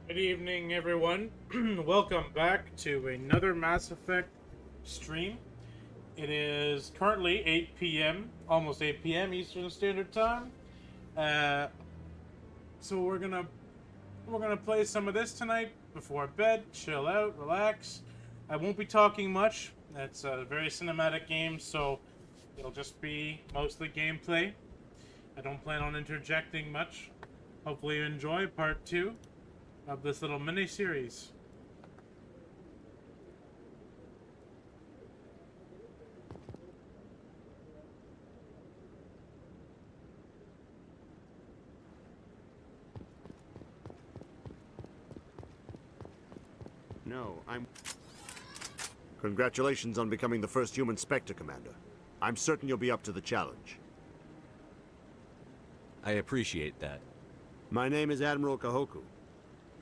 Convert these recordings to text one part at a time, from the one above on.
Good evening, everyone. Welcome back to another Mass Effect stream. It is currently 8 p.m., almost 8 p.m. Eastern Standard Time. So we're gonna play some of this tonight before bed. Chill out, relax. I won't be talking much. It's a very cinematic game, so it'll just be mostly gameplay. I don't plan on interjecting much. Hopefully you enjoy part 2 of this little mini-series. No, I'm... Congratulations on becoming the first human Spectre, Commander. I'm certain you'll be up to the challenge. I appreciate that. My name is Admiral Kahoku.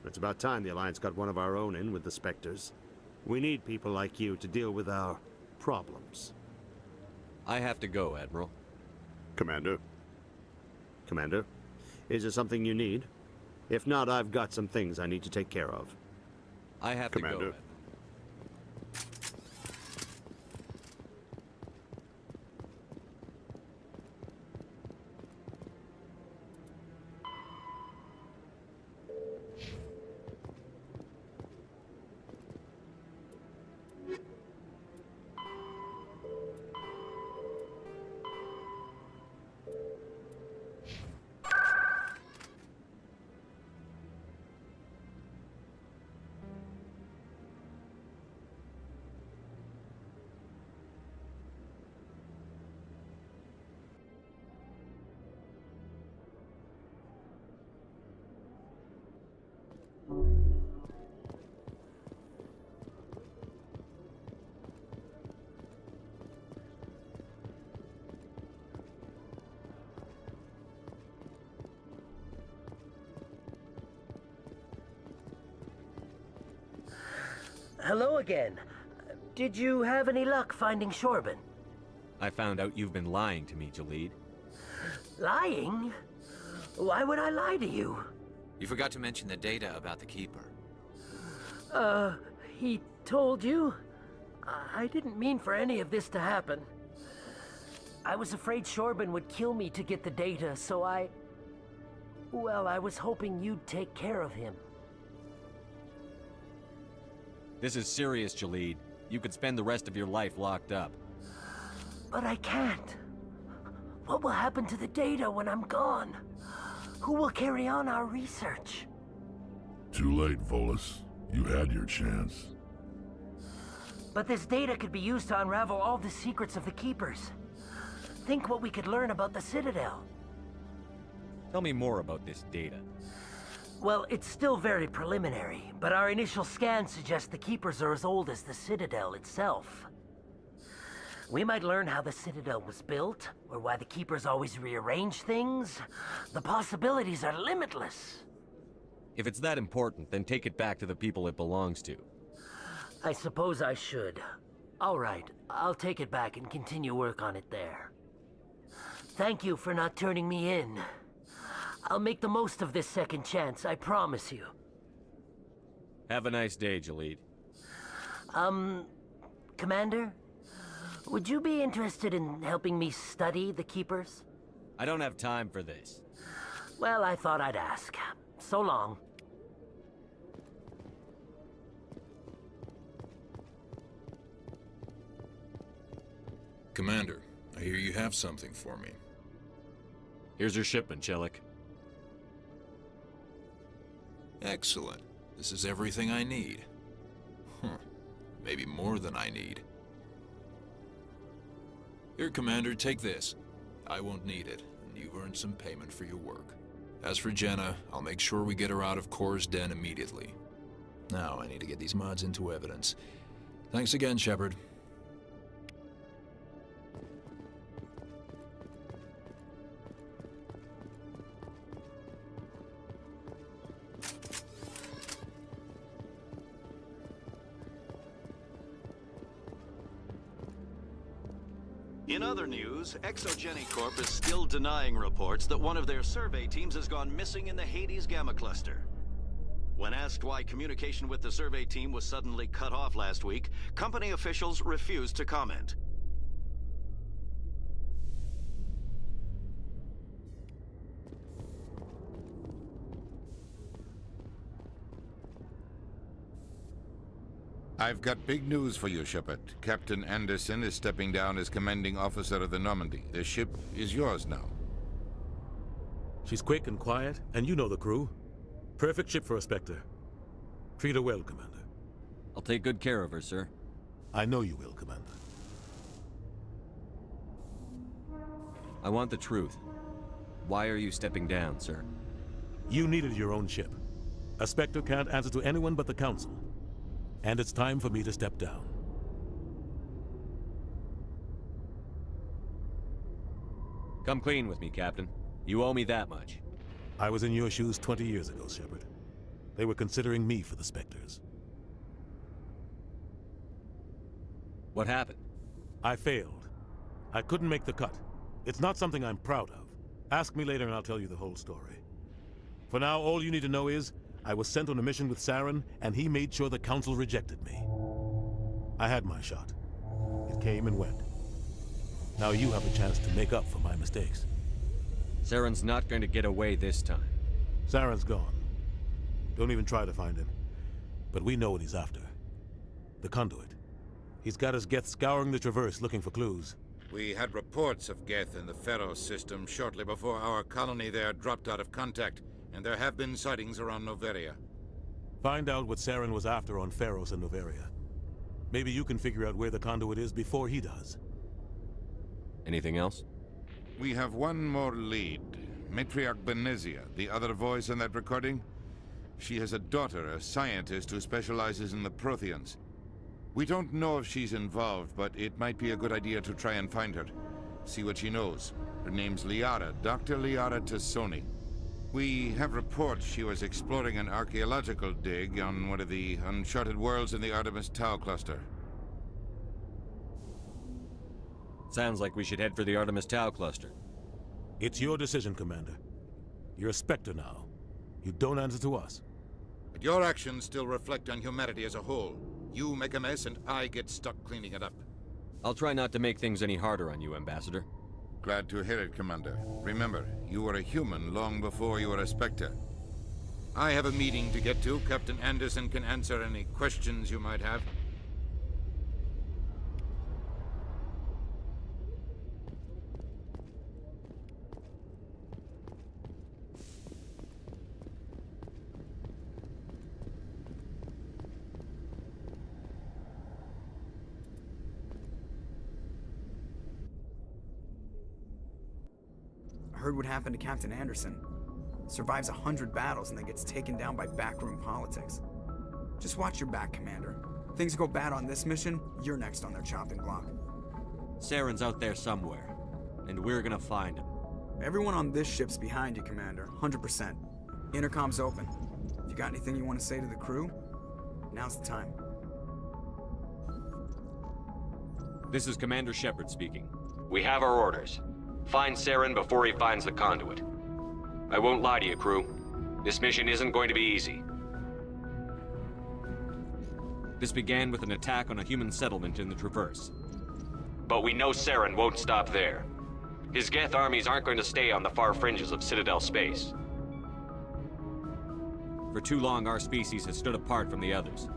It's about time the Alliance got one of our own in with the Spectres. We need people like you to deal with our problems. I have to go, Admiral. Commander? Commander? Is there something you need? If not, I've got some things I need to take care of. I have Commander. to go, Admiral. Hello again. Did you have any luck finding Shorban? I found out you've been lying to me, Jalid. Lying? Why would I lie to you? You forgot to mention the data about the Keeper. He told you? I didn't mean for any of this to happen. I was afraid Shorban would kill me to get the data, so well, I was hoping you'd take care of him. This is serious, Jalid. You could spend the rest of your life locked up. But I can't. What will happen to the data when I'm gone? Who will carry on our research? Too late, Volus. You had your chance. But this data could be used to unravel all the secrets of the Keepers. Think what we could learn about the Citadel. Tell me more about this data. Well, it's still very preliminary, but our initial scans suggest the Keepers are as old as the Citadel itself. We might learn how the Citadel was built, or why the Keepers always rearrange things. The possibilities are limitless. If it's that important, then take it back to the people it belongs to. I suppose I should. All right, I'll take it back and continue work on it there. Thank you for not turning me in. I'll make the most of this second chance, I promise you. Have a nice day, Jalid. Commander? Would you be interested in helping me study the Keepers? I don't have time for this. Well, I thought I'd ask. So long. Commander, I hear you have something for me. Here's your shipment, Chelik. Excellent. This is everything I need. Maybe more than I need. Here, Commander, take this. I won't need it, and you've earned some payment for your work. As for Jenna, I'll make sure we get her out of Kor's den immediately. Now, I need to get these mods into evidence. Thanks again, Shepard. In other news, Exogeny Corp is still denying reports that one of their survey teams has gone missing in the Hades Gamma Cluster. When asked why communication with the survey team was suddenly cut off last week, company officials refused to comment. I've got big news for you, Shepard. Captain Anderson is stepping down as commanding officer of the Normandy. The ship is yours now. She's quick and quiet, and you know the crew. Perfect ship for a Spectre. Treat her well, Commander. I'll take good care of her, sir. I know you will, Commander. I want the truth. Why are you stepping down, sir? You needed your own ship. A Spectre can't answer to anyone but the Council. And it's time for me to step down. Come clean with me, Captain. You owe me that much. I was in your shoes 20 years ago, Shepard. They were considering me for the Spectres. What happened? I failed. I couldn't make the cut. It's not something I'm proud of. Ask me later and I'll tell you the whole story. For now, all you need to know is, I was sent on a mission with Saren, and he made sure the Council rejected me. I had my shot. It came and went. Now you have a chance to make up for my mistakes. Saren's not going to get away this time. Saren's gone. Don't even try to find him. But we know what he's after. The conduit. He's got his Geth scouring the Traverse looking for clues. We had reports of Geth in the Pharaoh system shortly before our colony there dropped out of contact, and there have been sightings around Noveria. Find out what Saren was after on Pharos and Noveria. Maybe you can figure out where the conduit is before he does. Anything else? We have one more lead. Matriarch Benezia, the other voice in that recording. She has a daughter, a scientist who specializes in the Protheans. We don't know if she's involved, but it might be a good idea to try and find her. See what she knows. Her name's Liara, Dr. Liara Tassoni. We have reports she was exploring an archaeological dig on one of the uncharted worlds in the Artemis Tau cluster. Sounds like we should head for the Artemis Tau cluster. It's your decision, Commander. You're a Spectre now. You don't answer to us. But your actions still reflect on humanity as a whole. You make a mess and I get stuck cleaning it up. I'll try not to make things any harder on you, Ambassador. Glad to hear it, Commander. Remember, you were a human long before you were a Spectre. I have a meeting to get to. Captain Anderson can answer any questions you might have. Heard what happened to Captain Anderson. Survives 100 battles and then gets taken down by backroom politics. Just watch your back, Commander. Things go bad on this mission, you're next on their chopping block. Saren's out there somewhere, and we're gonna find him. Everyone on this ship's behind you, Commander. 100%. Intercom's open. If you got anything you want to say to the crew, now's the time. This is Commander Shepard speaking. We have our orders. Find Saren before he finds the conduit. I won't lie to you, crew. This mission isn't going to be easy. This began with an attack on a human settlement in the Traverse. But we know Saren won't stop there. His Geth armies aren't going to stay on the far fringes of Citadel space. For too long, our species has stood apart from the others.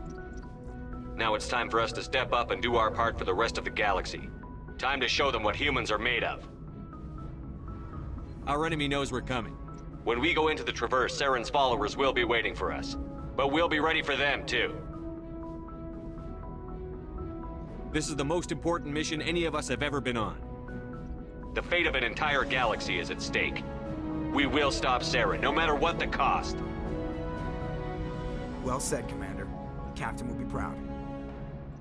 Now it's time for us to step up and do our part for the rest of the galaxy. Time to show them what humans are made of. Our enemy knows we're coming. When we go into the Traverse, Saren's followers will be waiting for us. But we'll be ready for them, too. This is the most important mission any of us have ever been on. The fate of an entire galaxy is at stake. We will stop Saren, no matter what the cost. Well said, Commander. The Captain will be proud.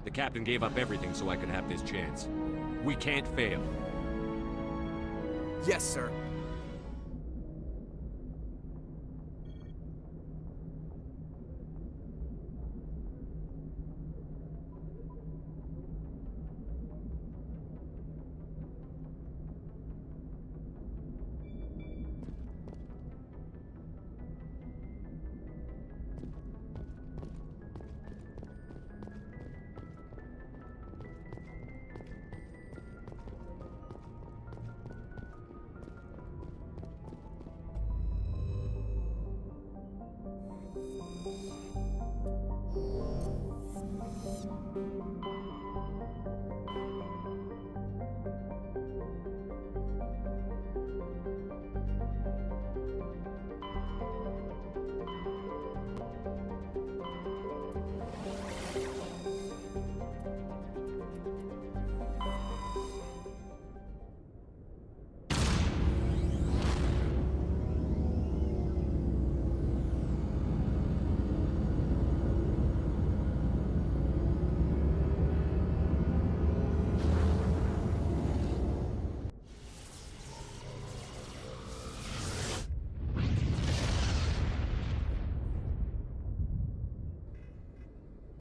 The Captain gave up everything so I could have this chance. We can't fail. Yes, sir.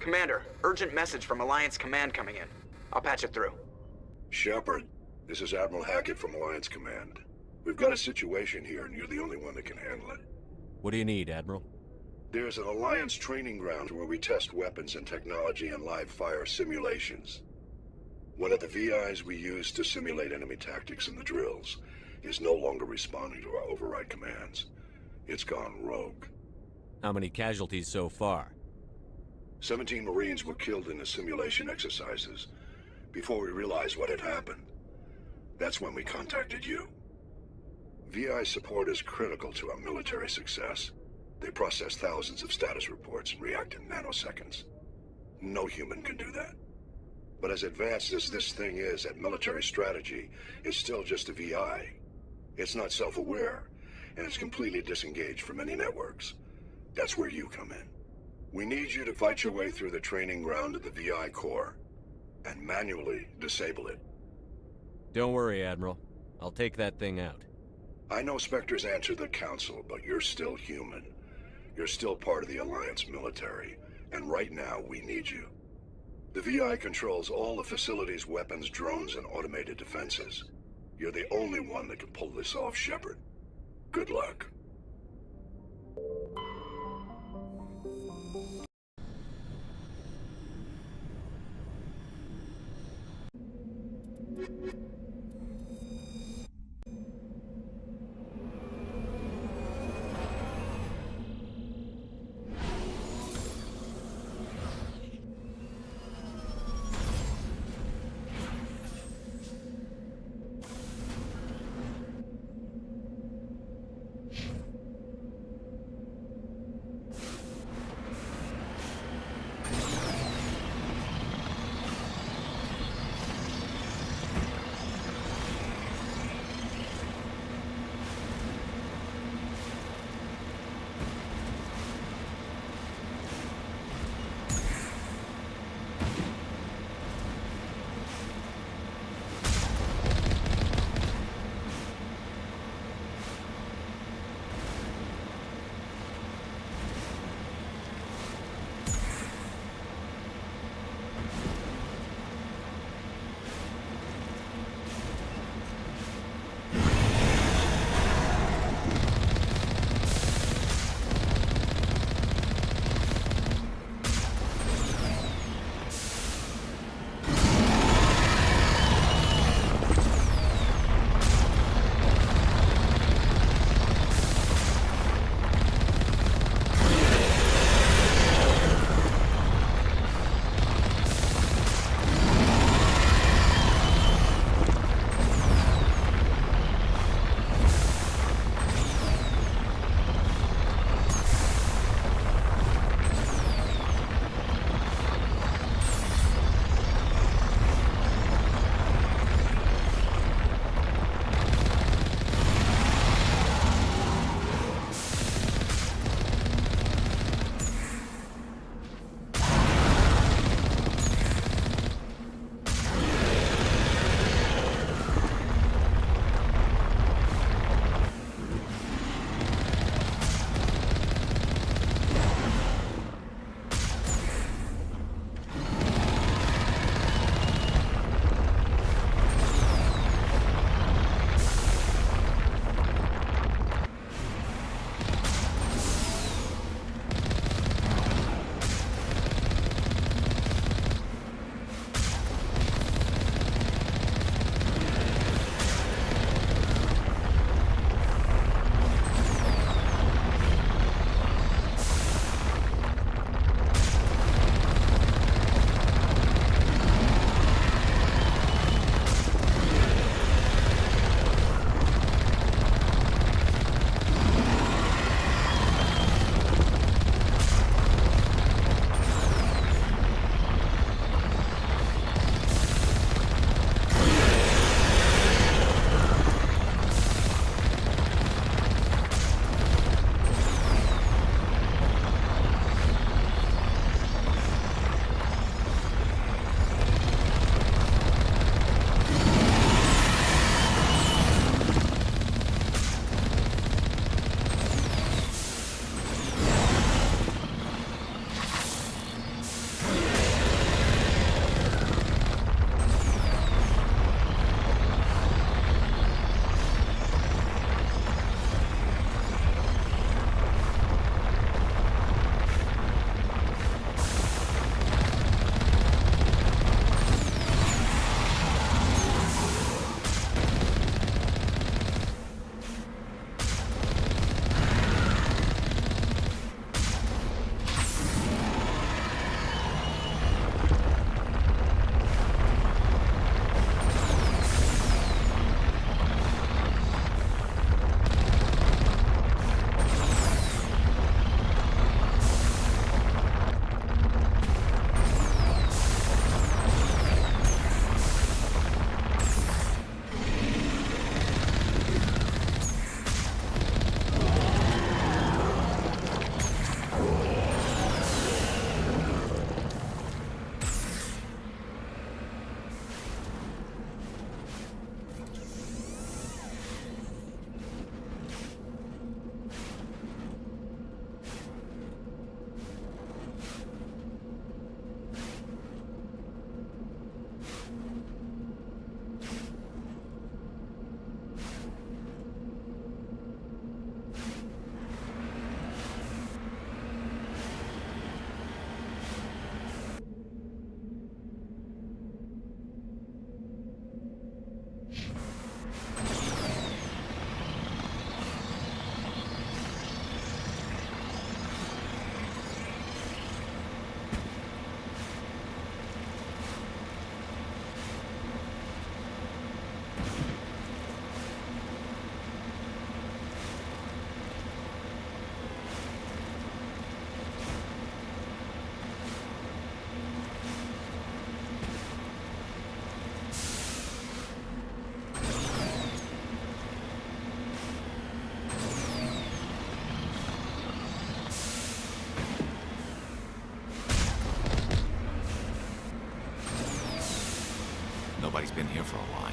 Commander, urgent message from Alliance Command coming in. I'll patch it through. Shepard, this is Admiral Hackett from Alliance Command. We've got a situation here, and you're the only one that can handle it. What do you need, Admiral? There's an Alliance training ground where we test weapons and technology in live-fire simulations. One of the VIs we use to simulate enemy tactics in the drills is no longer responding to our override commands. It's gone rogue. How many casualties so far? 17 Marines were killed in the simulation exercises before we realized what had happened. That's when we contacted you. VI support is critical to our military success. They process thousands of status reports and react in nanoseconds. No human can do that. But as advanced as this thing is at military strategy, it's still just a VI. It's not self-aware, and it's completely disengaged from any networks. That's where you come in. We need you to fight your way through the training ground of the VI core and manually disable it. Don't worry, Admiral. I'll take that thing out. I know Spectres answer the Council, but you're still human. You're still part of the Alliance military, and right now we need you. The VI controls all the facility's weapons, drones, and automated defenses. You're the only one that can pull this off, Shepard. Good luck. Nobody's been here for a while.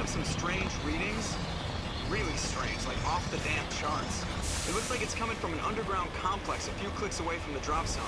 Some strange readings. Really strange, like off the damn charts. It looks like it's coming from an underground complex a few clicks away from the drop zone.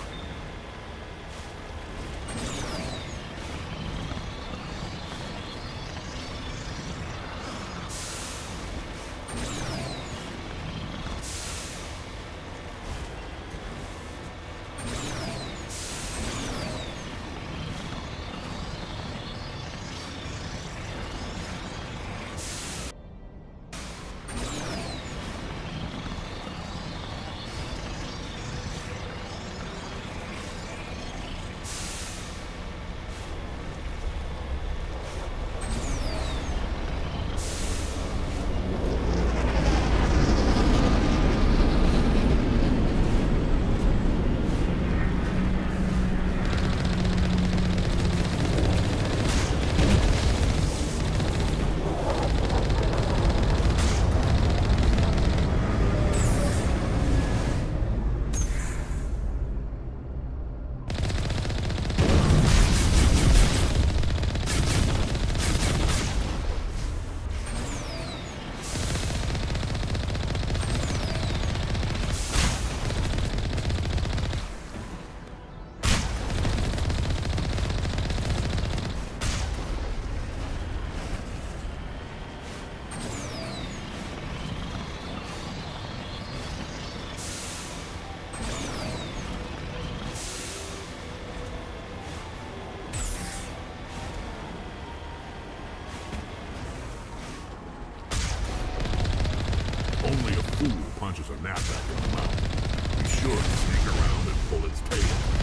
Only a fool punches a knapsack in the mouth. Be sure to sneak around and pull its tail.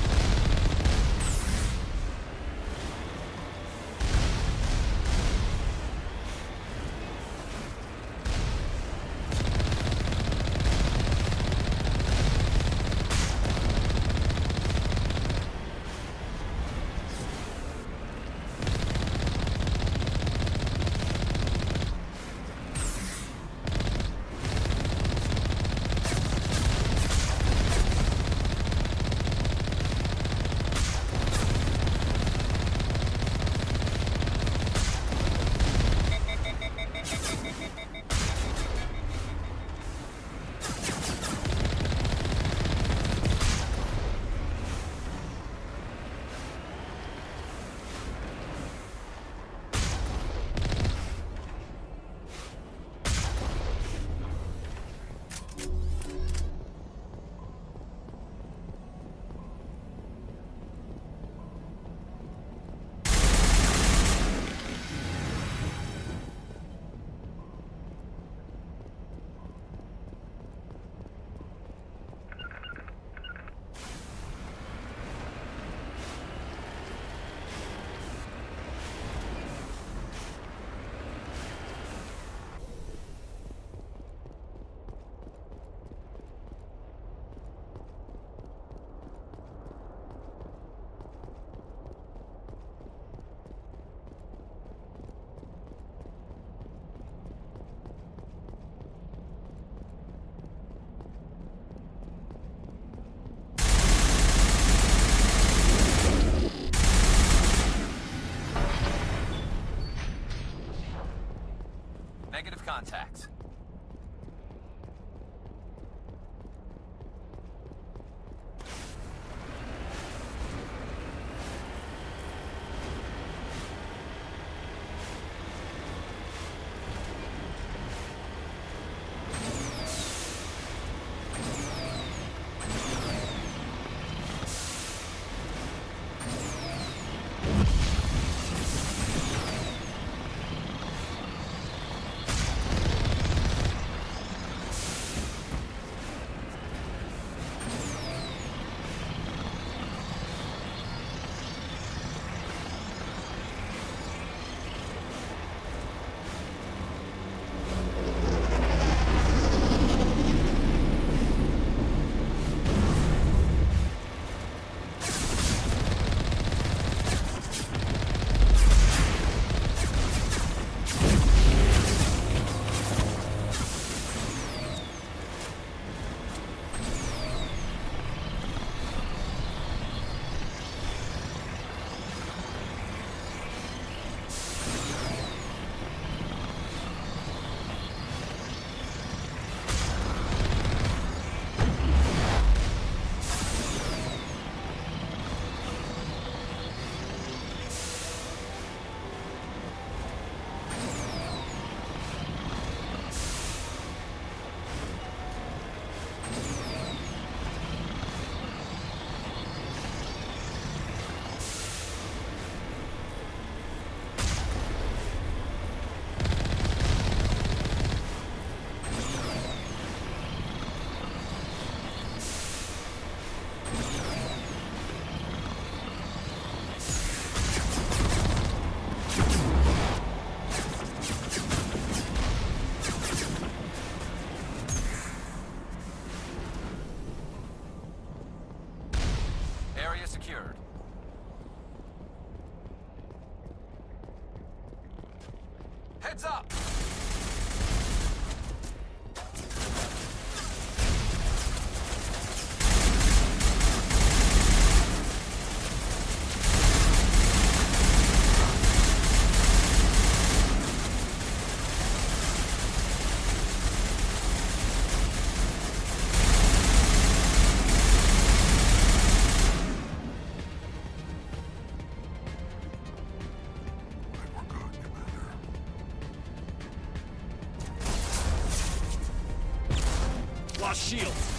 contacts. Area secured. Heads up! Lost shields.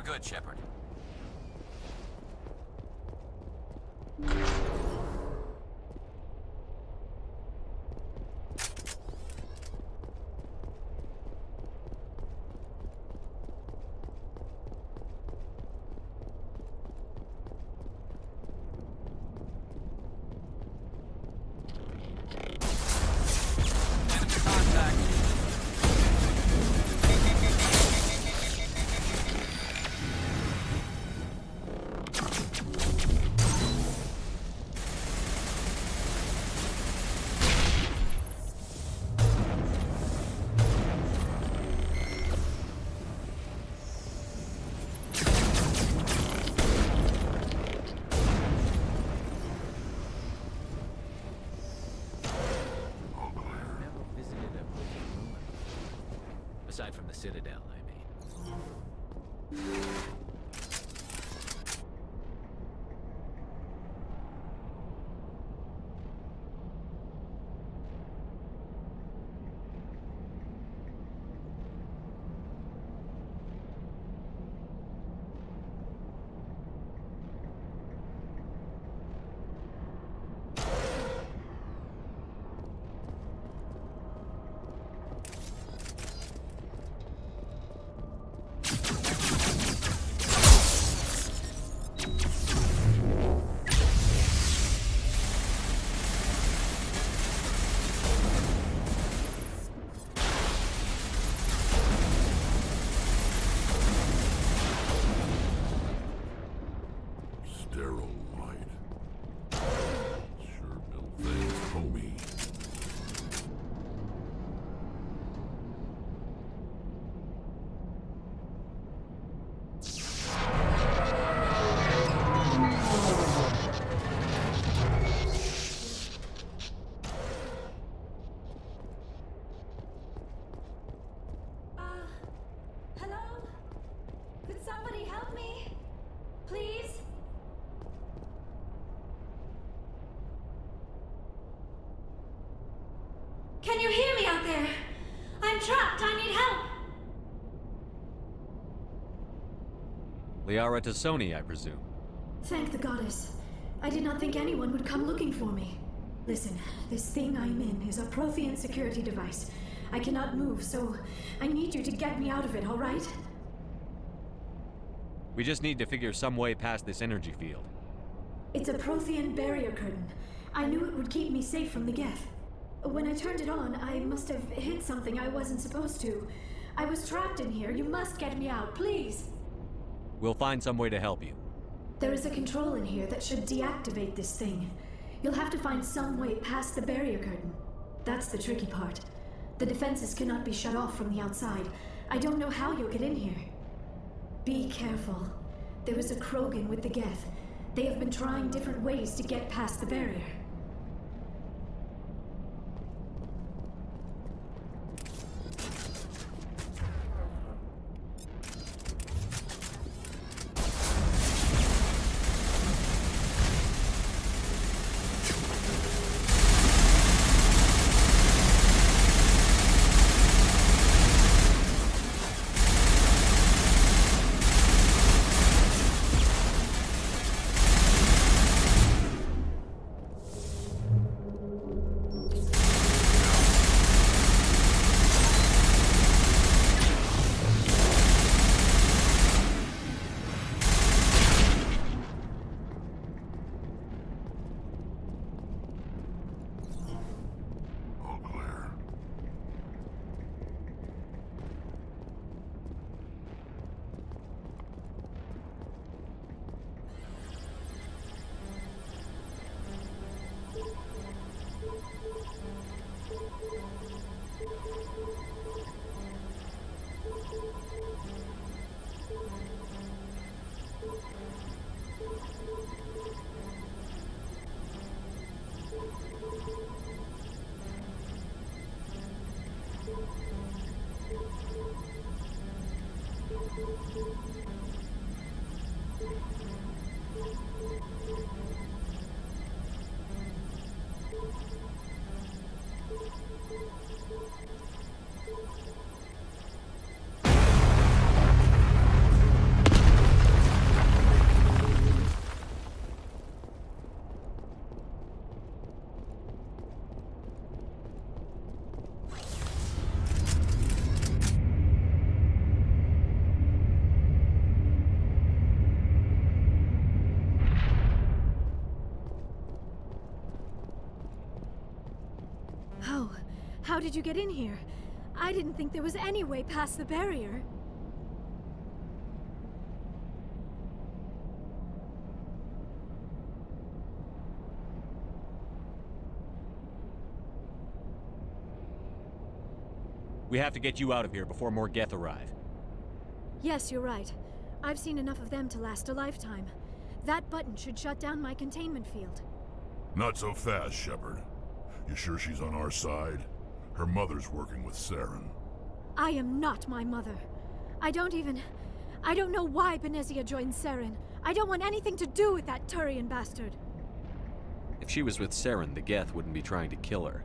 good, Shepard. Aside from the Citadel, I mean. Sterile light. Sure built things, homie. Hello? Could somebody help me? Please? Can you hear me out there? I'm trapped. I need help. Liara Tassoni, I presume. Thank the goddess. I did not think anyone would come looking for me. Listen, this thing I'm in is a Prothean security device. I cannot move, so I need you to get me out of it, all right? We just need to figure some way past this energy field. It's a Prothean barrier curtain. I knew it would keep me safe from the Geth. When I turned it on, I must have hit something I wasn't supposed to. I was trapped in here. You must get me out, please. We'll find some way to help you. There is a control in here that should deactivate this thing. You'll have to find some way past the barrier curtain. That's the tricky part. The defenses cannot be shut off from the outside. I don't know how you'll get in here. Be careful. There is a Krogan with the Geth. They have been trying different ways to get past the barrier. How did you get in here? I didn't think there was any way past the barrier. We have to get you out of here before more Geth arrive. Yes, you're right. I've seen enough of them to last a lifetime. That button should shut down my containment field. Not so fast, Shepard. You sure she's on our side? Her mother's working with Saren. I am not my mother. I don't know why Benezia joined Saren. I don't want anything to do with that Turian bastard. If she was with Saren, the Geth wouldn't be trying to kill her.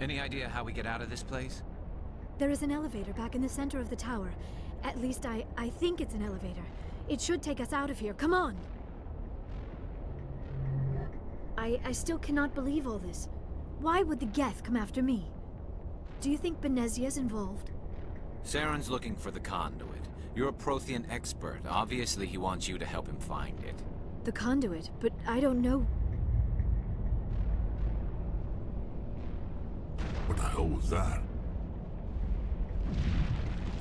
Any idea how we get out of this place? There is an elevator back in the center of the tower. At least I think it's an elevator. It should take us out of here. Come on! I still cannot believe all this. Why would the Geth come after me? Do you think Benezia's involved? Saren's looking for the conduit. You're a Prothean expert. Obviously, he wants you to help him find it. The conduit, but I don't know. What the hell was that?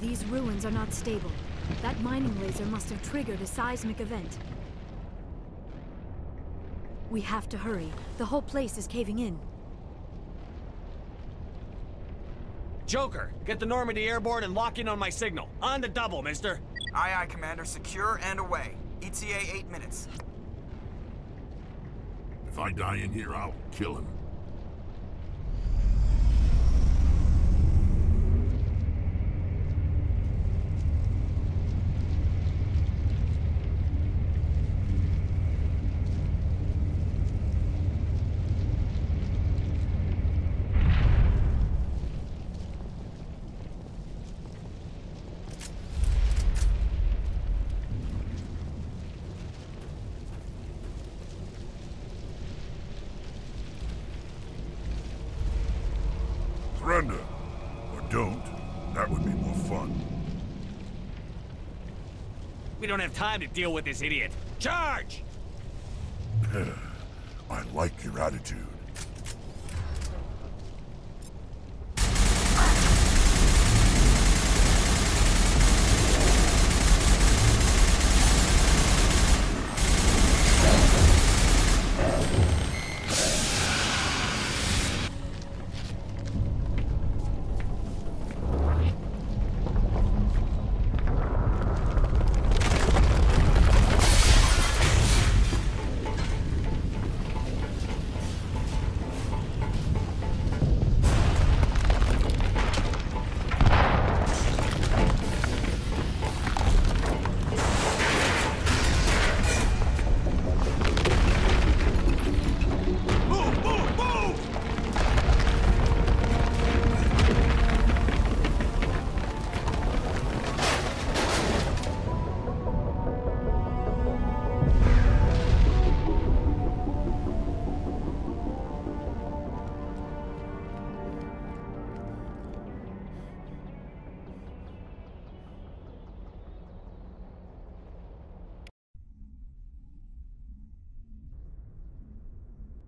These ruins are not stable. That mining laser must have triggered a seismic event. We have to hurry. The whole place is caving in. Joker, get the Normandy airborne and lock in on my signal. On the double, mister. Aye, aye, Commander. Secure and away. ETA 8 minutes. If I die in here, I'll kill him. Surrender. Or don't. That would be more fun. We don't have time to deal with this idiot. Charge! I like your attitude.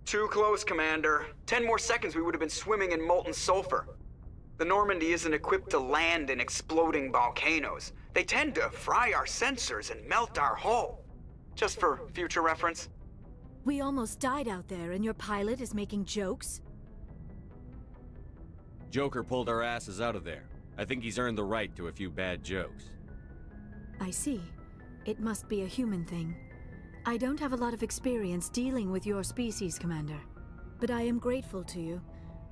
Too close, Commander. 10 more seconds we would have been swimming in molten sulfur. The Normandy isn't equipped to land in exploding volcanoes. They tend to fry our sensors and melt our hull. Just for future reference. We almost died out there, and your pilot is making jokes? Joker pulled our asses out of there. I think he's earned the right to a few bad jokes. I see. It must be a human thing. I don't have a lot of experience dealing with your species, Commander. But I am grateful to you.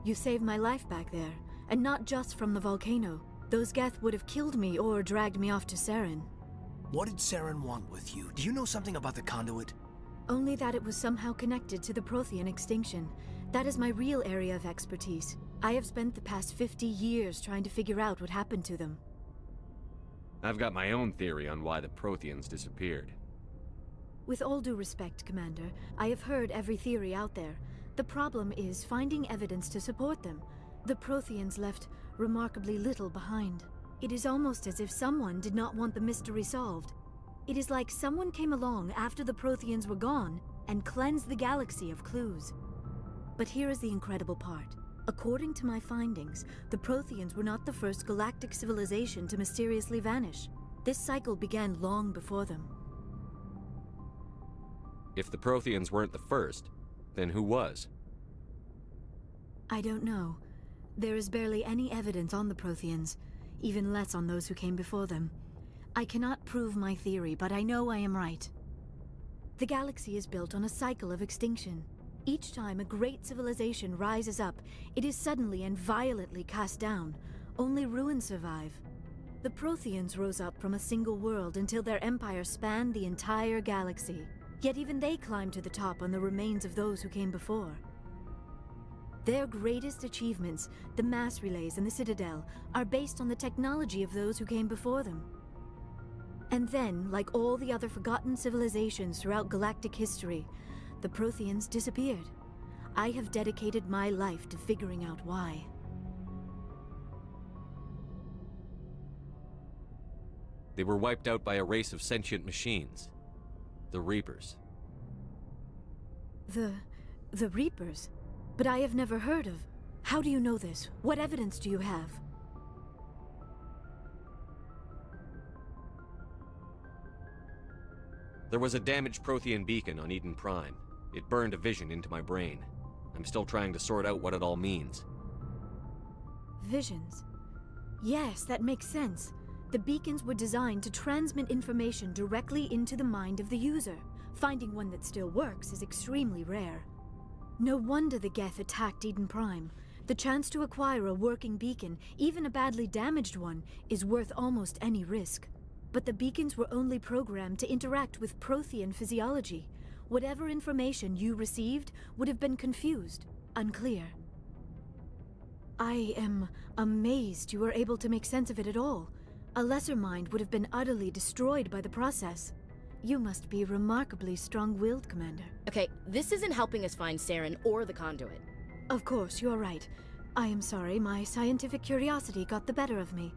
You saved my life back there, and not just from the volcano. Those Geth would have killed me or dragged me off to Saren. What did Saren want with you? Do you know something about the conduit? Only that it was somehow connected to the Prothean extinction. That is my real area of expertise. I have spent the past 50 years trying to figure out what happened to them. I've got my own theory on why the Protheans disappeared. With all due respect, Commander, I have heard every theory out there. The problem is finding evidence to support them. The Protheans left remarkably little behind. It is almost as if someone did not want the mystery solved. It is like someone came along after the Protheans were gone and cleansed the galaxy of clues. But here is the incredible part. According to my findings, the Protheans were not the first galactic civilization to mysteriously vanish. This cycle began long before them. If the Protheans weren't the first, then who was? I don't know. There is barely any evidence on the Protheans, even less on those who came before them. I cannot prove my theory, but I know I am right. The galaxy is built on a cycle of extinction. Each time a great civilization rises up, it is suddenly and violently cast down. Only ruins survive. The Protheans rose up from a single world until their empire spanned the entire galaxy. Yet even they climbed to the top on the remains of those who came before. Their greatest achievements, the mass relays and the Citadel, are based on the technology of those who came before them. And then, like all the other forgotten civilizations throughout galactic history, the Protheans disappeared. I have dedicated my life to figuring out why. They were wiped out by a race of sentient machines. The Reapers. The Reapers? But I have never heard of... How do you know this? What evidence do you have? There was a damaged Prothean beacon on Eden Prime. It burned a vision into my brain. I'm still trying to sort out what it all means. Visions? Yes, that makes sense. The beacons were designed to transmit information directly into the mind of the user. Finding one that still works is extremely rare. No wonder the Geth attacked Eden Prime. The chance to acquire a working beacon, even a badly damaged one, is worth almost any risk. But the beacons were only programmed to interact with Prothean physiology. Whatever information you received would have been confused, unclear. I am amazed you were able to make sense of it at all. A lesser mind would have been utterly destroyed by the process. You must be remarkably strong-willed, Commander. Okay, this isn't helping us find Saren or the conduit. Of course, you're right. I am sorry, my scientific curiosity got the better of me.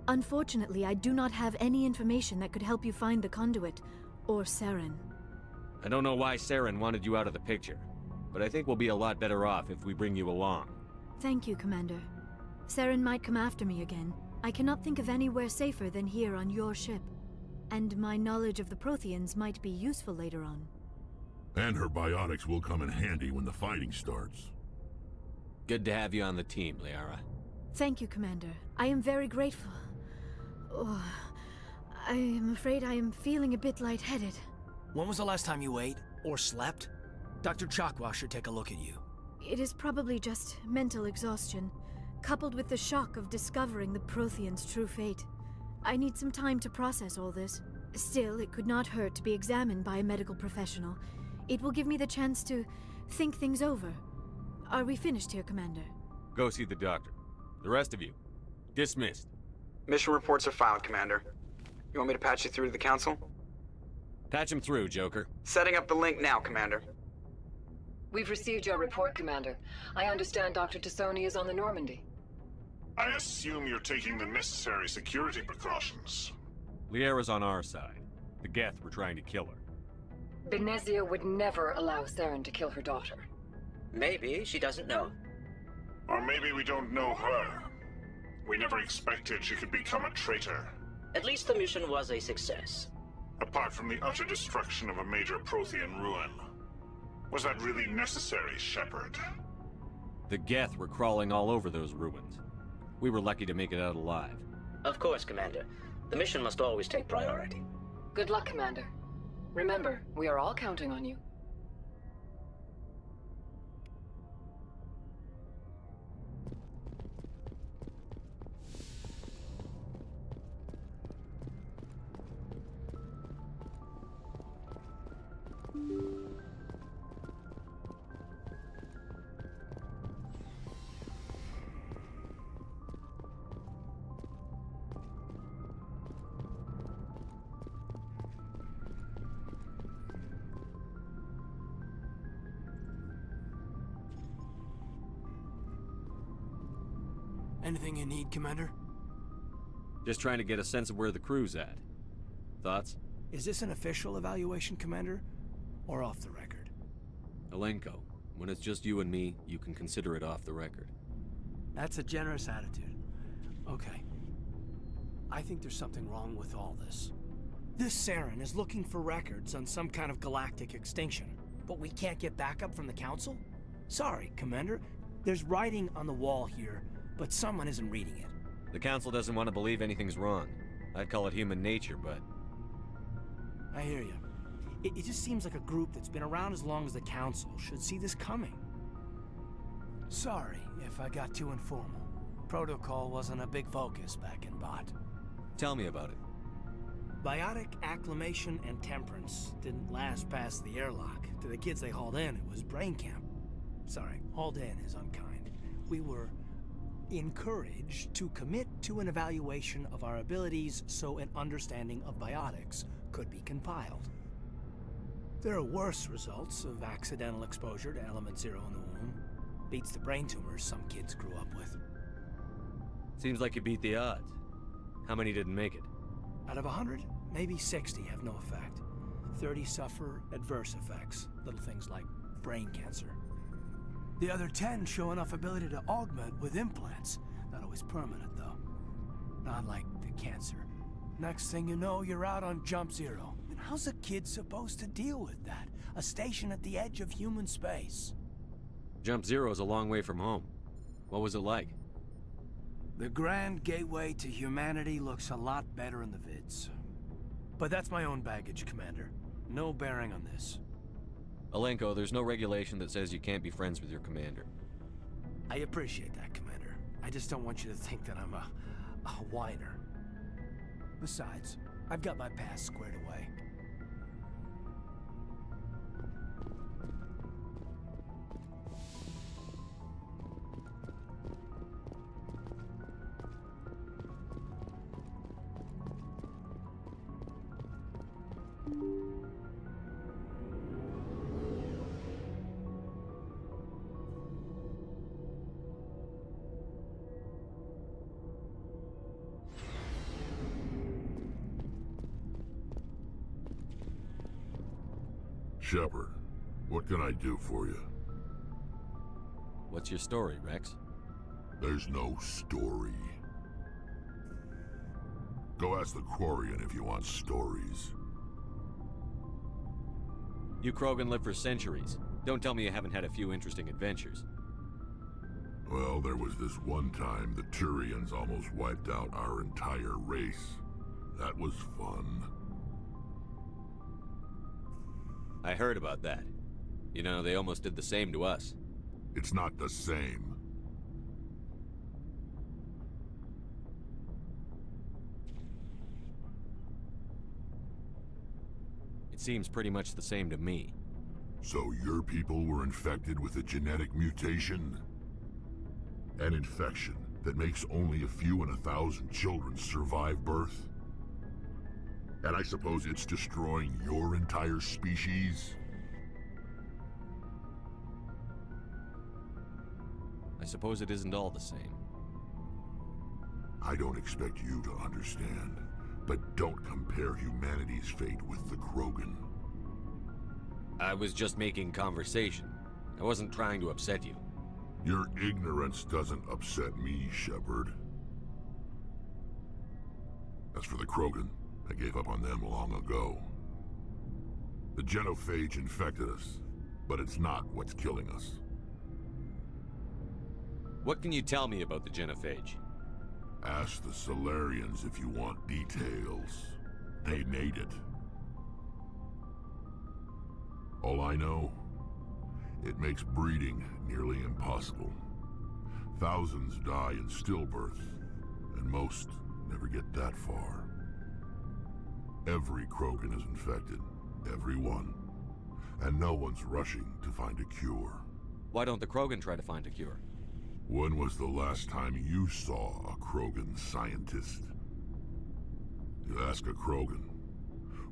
Unfortunately, I do not have any information that could help you find the conduit, or Saren. I don't know why Saren wanted you out of the picture, but I think we'll be a lot better off if we bring you along. Thank you, Commander. Saren might come after me again. I cannot think of anywhere safer than here on your ship. And my knowledge of the Protheans might be useful later on. And her biotics will come in handy when the fighting starts. Good to have you on the team, Liara. Thank you, Commander. I am very grateful. Oh, I am afraid I am feeling a bit lightheaded. When was the last time you ate or slept? Dr. Chakwa should take a look at you. It is probably just mental exhaustion, coupled with the shock of discovering the Protheans' true fate. I need some time to process all this. Still, it could not hurt to be examined by a medical professional. It will give me the chance to think things over. Are we finished here, Commander? Go see the doctor. The rest of you, dismissed. Mission reports are filed, Commander. You want me to patch you through to the Council? Patch him through, Joker. Setting up the link now, Commander. We've received your report, Commander. I understand Dr. Tassoni is on the Normandy. I assume you're taking the necessary security precautions. Liara's on our side. The Geth were trying to kill her. Benezia would never allow Saren to kill her daughter. Maybe she doesn't know. Or maybe we don't know her. We never expected she could become a traitor. At least the mission was a success. Apart from the utter destruction of a major Prothean ruin. Was that really necessary, Shepard? The Geth were crawling all over those ruins. We were lucky to make it out alive. Of course, Commander. The mission must always take priority. Good luck, Commander. Remember, we are all counting on you. Anything you need, Commander? Just trying to get a sense of where the crew's at. Thoughts? Is this an official evaluation, Commander? Or off the record? Alenko, when it's just you and me, you can consider it off the record. That's a generous attitude. Okay. I think there's something wrong with all this. This Saren is looking for records on some kind of galactic extinction, but we can't get backup from the Council? Sorry, Commander. There's writing on the wall here, but someone isn't reading it. The Council doesn't want to believe anything's wrong. I'd call it human nature, but... I hear you. It just seems like a group that's been around as long as the Council should see this coming. Sorry if I got too informal. Protocol wasn't a big focus back in Bot. Tell me about it. Biotic acclimation and temperance didn't last past the airlock. To the kids they hauled in, it was brain camp. Sorry, hauled in is unkind. We were encouraged to commit to an evaluation of our abilities so an understanding of biotics could be compiled. There are worse results of accidental exposure to Element Zero in the womb. Beats the brain tumors some kids grew up with. Seems like you beat the odds. How many didn't make it? Out of 100, maybe 60 have no effect. 30 suffer adverse effects, little things like brain cancer. The other 10 show enough ability to augment with implants. Not always permanent, though. Not like the cancer. Next thing you know, you're out on Jump Zero. And how's a kid supposed to deal with that? A station at the edge of human space. Jump Zero's a long way from home. What was it like? The grand gateway to humanity looks a lot better in the vids. But that's my own baggage, Commander. No bearing on this. Alenko, there's no regulation that says you can't be friends with your commander. I appreciate that, Commander. I just don't want you to think that I'm a whiner. Besides, I've got my past squared away. Shepard, what can I do for you? What's your story, Rex? There's no story. Go ask the Quarian if you want stories. You Krogan live for centuries. Don't tell me you haven't had a few interesting adventures. Well, there was this one time the Turians almost wiped out our entire race. That was fun. I heard about that. You know, they almost did the same to us. It's not the same. It seems pretty much the same to me. So your people were infected with a genetic mutation? An infection that makes only a few in 1,000 children survive birth? And I suppose it's destroying your entire species? I suppose it isn't all the same. I don't expect you to understand, but don't compare humanity's fate with the Krogan. I was just making conversation. I wasn't trying to upset you. Your ignorance doesn't upset me, Shepard. As for the Krogan, I gave up on them long ago. The genophage infected us, but it's not what's killing us. What can you tell me about the genophage? Ask the Solarians if you want details. They made it. All I know, it makes breeding nearly impossible. Thousands die in stillbirth, and most never get that far. Every Krogan is infected. Every one. And no one's rushing to find a cure. Why don't the Krogan try to find a cure? When was the last time you saw a Krogan scientist? You ask a Krogan,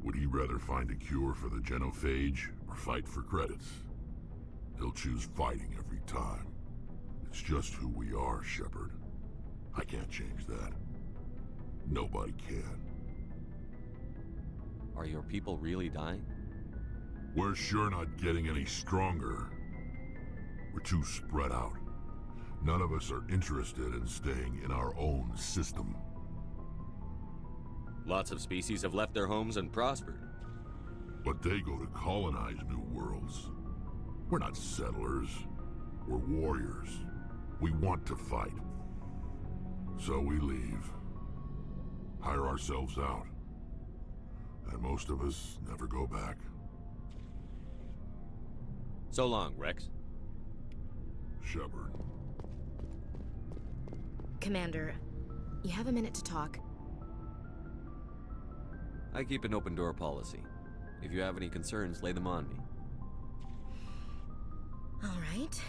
would he rather find a cure for the genophage or fight for credits? He'll choose fighting every time. It's just who we are, Shepard. I can't change that. Nobody can. Are your people really dying? We're sure not getting any stronger. We're too spread out. None of us are interested in staying in our own system. Lots of species have left their homes and prospered. But they go to colonize new worlds. We're not settlers. We're warriors. We want to fight. So we leave. Hire ourselves out. And most of us never go back. So long, Rex. Shepard. Commander, you have a minute to talk? I keep an open door policy. If you have any concerns, lay them on me. All right.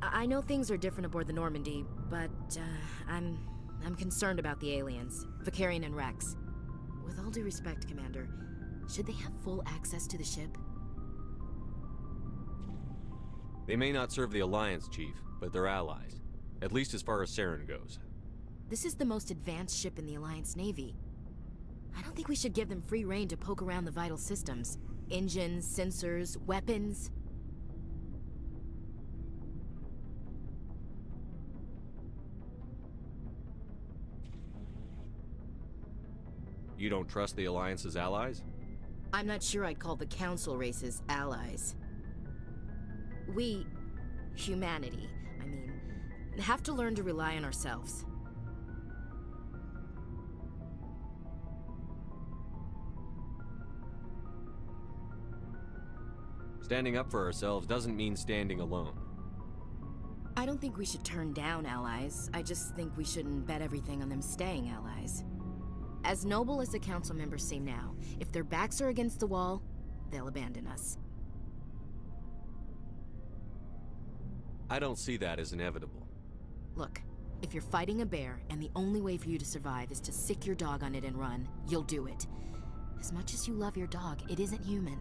I know things are different aboard the Normandy, but I'm concerned about the aliens, Vicarian and Rex. With all due respect, Commander, should they have full access to the ship? They may not serve the Alliance, Chief, but they're allies. At least as far as Saren goes. This is the most advanced ship in the Alliance Navy. I don't think we should give them free rein to poke around the vital systems. Engines, sensors, weapons. You don't trust the Alliance's allies? I'm not sure I'd call the Council races allies. We, humanity, I mean, have to learn to rely on ourselves. Standing up for ourselves doesn't mean standing alone. I don't think we should turn down allies. I just think we shouldn't bet everything on them staying allies. As noble as the council members seem now, if their backs are against the wall, they'll abandon us. I don't see that as inevitable. Look, if you're fighting a bear and the only way for you to survive is to sick your dog on it and run, you'll do it. As much as you love your dog, it isn't human.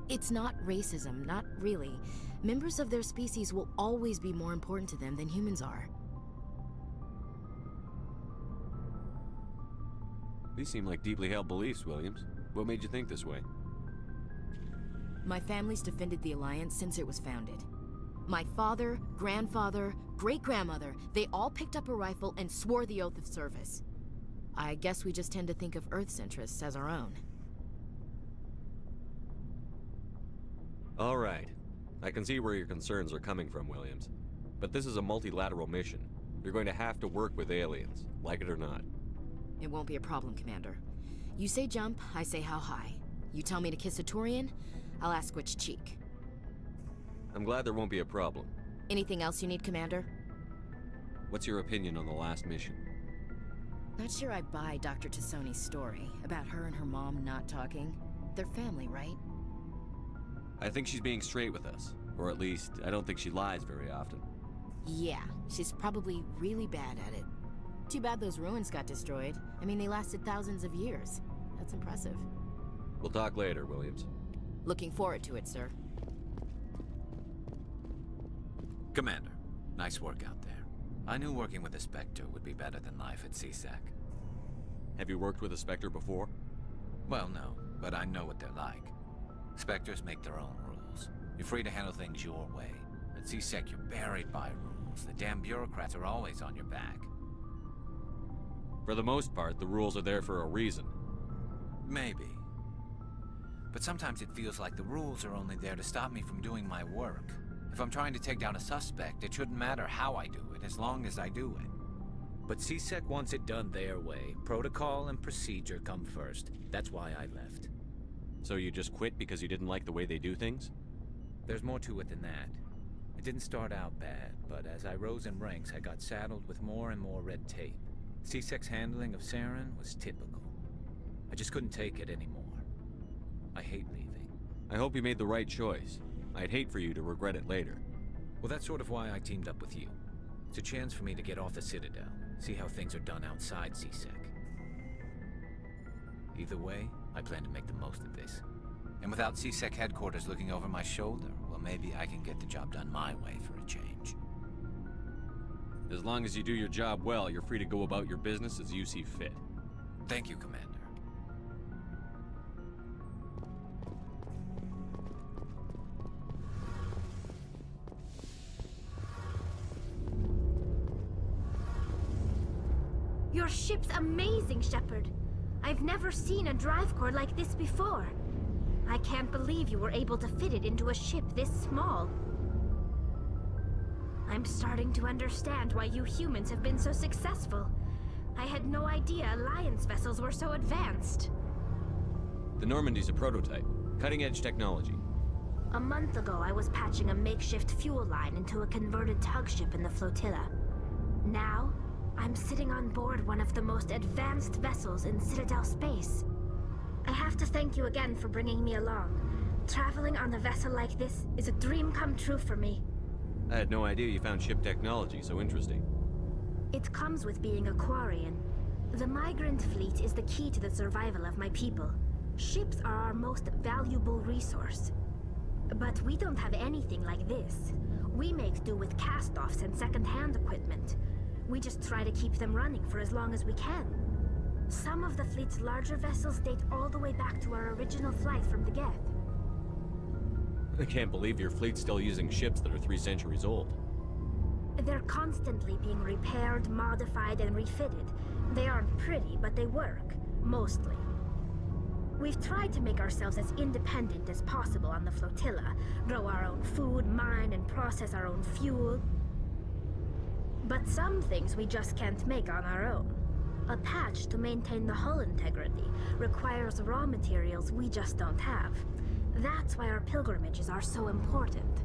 It's not racism, not really. Members of their species will always be more important to them than humans are. These seem like deeply held beliefs, Williams. What made you think this way? My family's defended the Alliance since it was founded. My father, grandfather, great-grandmother, they all picked up a rifle and swore the oath of service. I guess we just tend to think of Earth's interests as our own. All right. I can see where your concerns are coming from, Williams. But this is a multilateral mission. You're going to have to work with aliens, like it or not. It won't be a problem, Commander. You say jump, I say how high. You tell me to kiss a Turian, I'll ask which cheek. I'm glad there won't be a problem. Anything else you need, Commander? What's your opinion on the last mission? Not sure I buy Dr. Tassoni's story about her and her mom not talking. They're family, right? I think she's being straight with us. Or at least, I don't think she lies very often. Yeah, she's probably really bad at it. Too bad those ruins got destroyed. I mean, they lasted thousands of years. That's impressive. We'll talk later, Williams. Looking forward to it, sir. Commander, nice work out there. I knew working with a Spectre would be better than life at CSEC. Have you worked with a Spectre before? Well, no, but I know what they're like. Spectres make their own rules. You're free to handle things your way. At CSEC, you're buried by rules. The damn bureaucrats are always on your back. For the most part, the rules are there for a reason. Maybe. But sometimes it feels like the rules are only there to stop me from doing my work. If I'm trying to take down a suspect, it shouldn't matter how I do it, as long as I do it. But CSEC wants it done their way. Protocol and procedure come first. That's why I left. So you just quit because you didn't like the way they do things? There's more to it than that. It didn't start out bad, but as I rose in ranks, I got saddled with more and more red tape. CSEC's handling of Saren was typical. I just couldn't take it anymore. I hate leaving. I hope you made the right choice. I'd hate for you to regret it later. Well, that's sort of why I teamed up with you. It's a chance for me to get off the Citadel, see how things are done outside CSEC. Either way, I plan to make the most of this. And without CSEC headquarters looking over my shoulder, well, maybe I can get the job done my way for a change. As long as you do your job well, you're free to go about your business as you see fit. Thank you, Commander. Your ship's amazing, Shepard. I've never seen a drive core like this before. I can't believe you were able to fit it into a ship this small. I'm starting to understand why you humans have been so successful. I had no idea Alliance vessels were so advanced. The Normandy's a prototype. Cutting-edge technology. A month ago, I was patching a makeshift fuel line into a converted tug ship in the flotilla. Now, I'm sitting on board one of the most advanced vessels in Citadel space. I have to thank you again for bringing me along. Traveling on a vessel like this is a dream come true for me. I had no idea you found ship technology so interesting. It comes with being a Quarian. The migrant fleet is the key to the survival of my people. Ships are our most valuable resource. But we don't have anything like this. We make do with cast-offs and second-hand equipment. We just try to keep them running for as long as we can. Some of the fleet's larger vessels date all the way back to our original flight from the Geth. I can't believe your fleet's still using ships that are 3 centuries old. They're constantly being repaired, modified, and refitted. They aren't pretty, but they work. Mostly. We've tried to make ourselves as independent as possible on the flotilla. Grow our own food, mine, and process our own fuel. But some things we just can't make on our own. A patch to maintain the hull integrity requires raw materials we just don't have. That's why our pilgrimages are so important.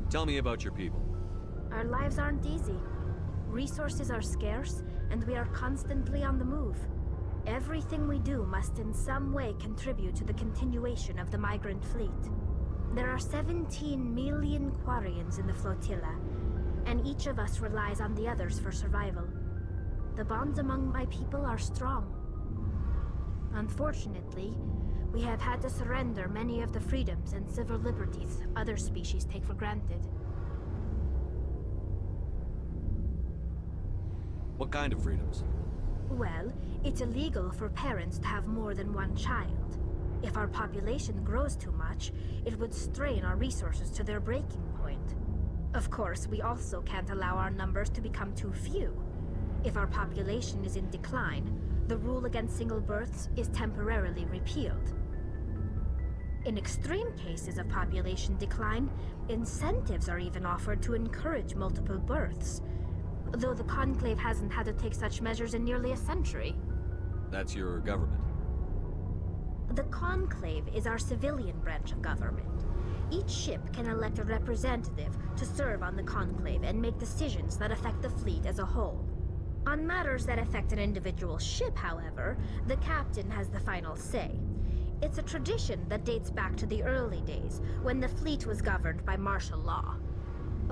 Tell me about your people. Our lives aren't easy. Resources are scarce, and we are constantly on the move. Everything we do must in some way contribute to the continuation of the migrant fleet. There are 17 million Quarians in the flotilla, and each of us relies on the others for survival. The bonds among my people are strong. Unfortunately, we have had to surrender many of the freedoms and civil liberties other species take for granted. What kind of freedoms? Well, it's illegal for parents to have more than one child. If our population grows too much, it would strain our resources to their breaking point. Of course, we also can't allow our numbers to become too few. If our population is in decline, the rule against single births is temporarily repealed. In extreme cases of population decline, incentives are even offered to encourage multiple births, though the Conclave hasn't had to take such measures in nearly a century. That's your government. The Conclave is our civilian branch of government. Each ship can elect a representative to serve on the Conclave and make decisions that affect the fleet as a whole. On matters that affect an individual ship, however, the captain has the final say. It's a tradition that dates back to the early days, when the fleet was governed by martial law.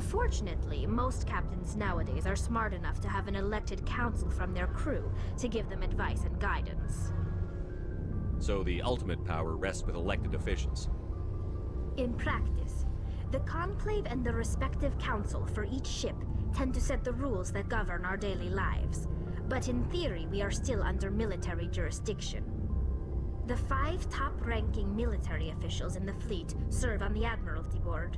Fortunately, most captains nowadays are smart enough to have an elected council from their crew to give them advice and guidance. So the ultimate power rests with elected officials. In practice, the Conclave and the respective council for each ship tend to set the rules that govern our daily lives. But in theory, we are still under military jurisdiction. The 5 top-ranking military officials in the fleet serve on the Admiralty Board.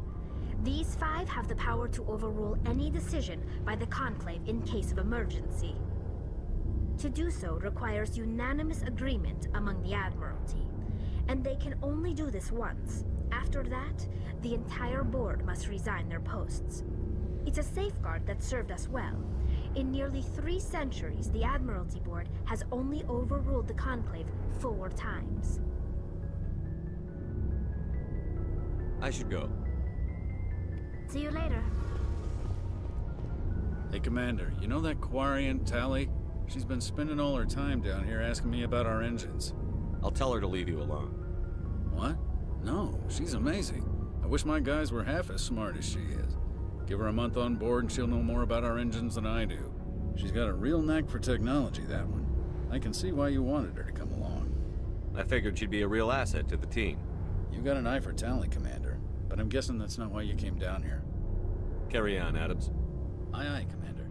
These 5 have the power to overrule any decision by the Conclave in case of emergency. To do so requires unanimous agreement among the Admiralty, and they can only do this once. After that, the entire board must resign their posts. It's a safeguard that served us well. In nearly 3 centuries, the Admiralty Board has only overruled the Conclave 4 times. I should go. See you later. Hey, Commander, you know that Quarian, Tally? She's been spending all her time down here asking me about our engines. I'll tell her to leave you alone. What? No, she's amazing. I wish my guys were half as smart as she is. Give her a month on board and she'll know more about our engines than I do. She's got a real knack for technology, that one. I can see why you wanted her to come along. I figured she'd be a real asset to the team. You got an eye for talent, Commander, but I'm guessing that's not why you came down here. Carry on, Adams. Aye, aye, Commander.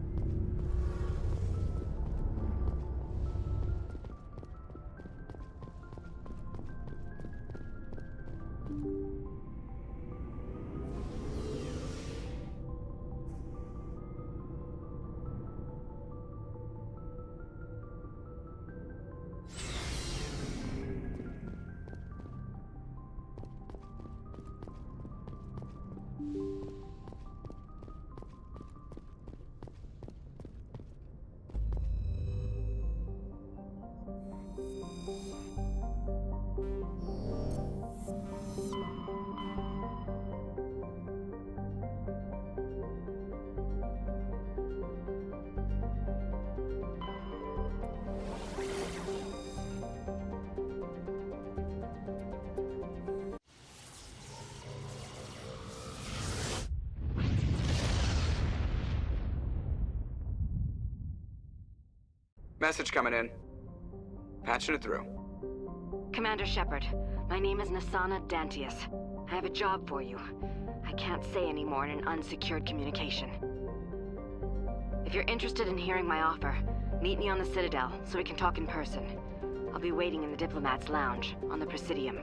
Message coming in. Patching it through. Commander Shepard, my name is Nasana Dantius. I have a job for you. I can't say any more in an unsecured communication. If you're interested in hearing my offer, meet me on the Citadel so we can talk in person. I'll be waiting in the Diplomat's Lounge on the Presidium.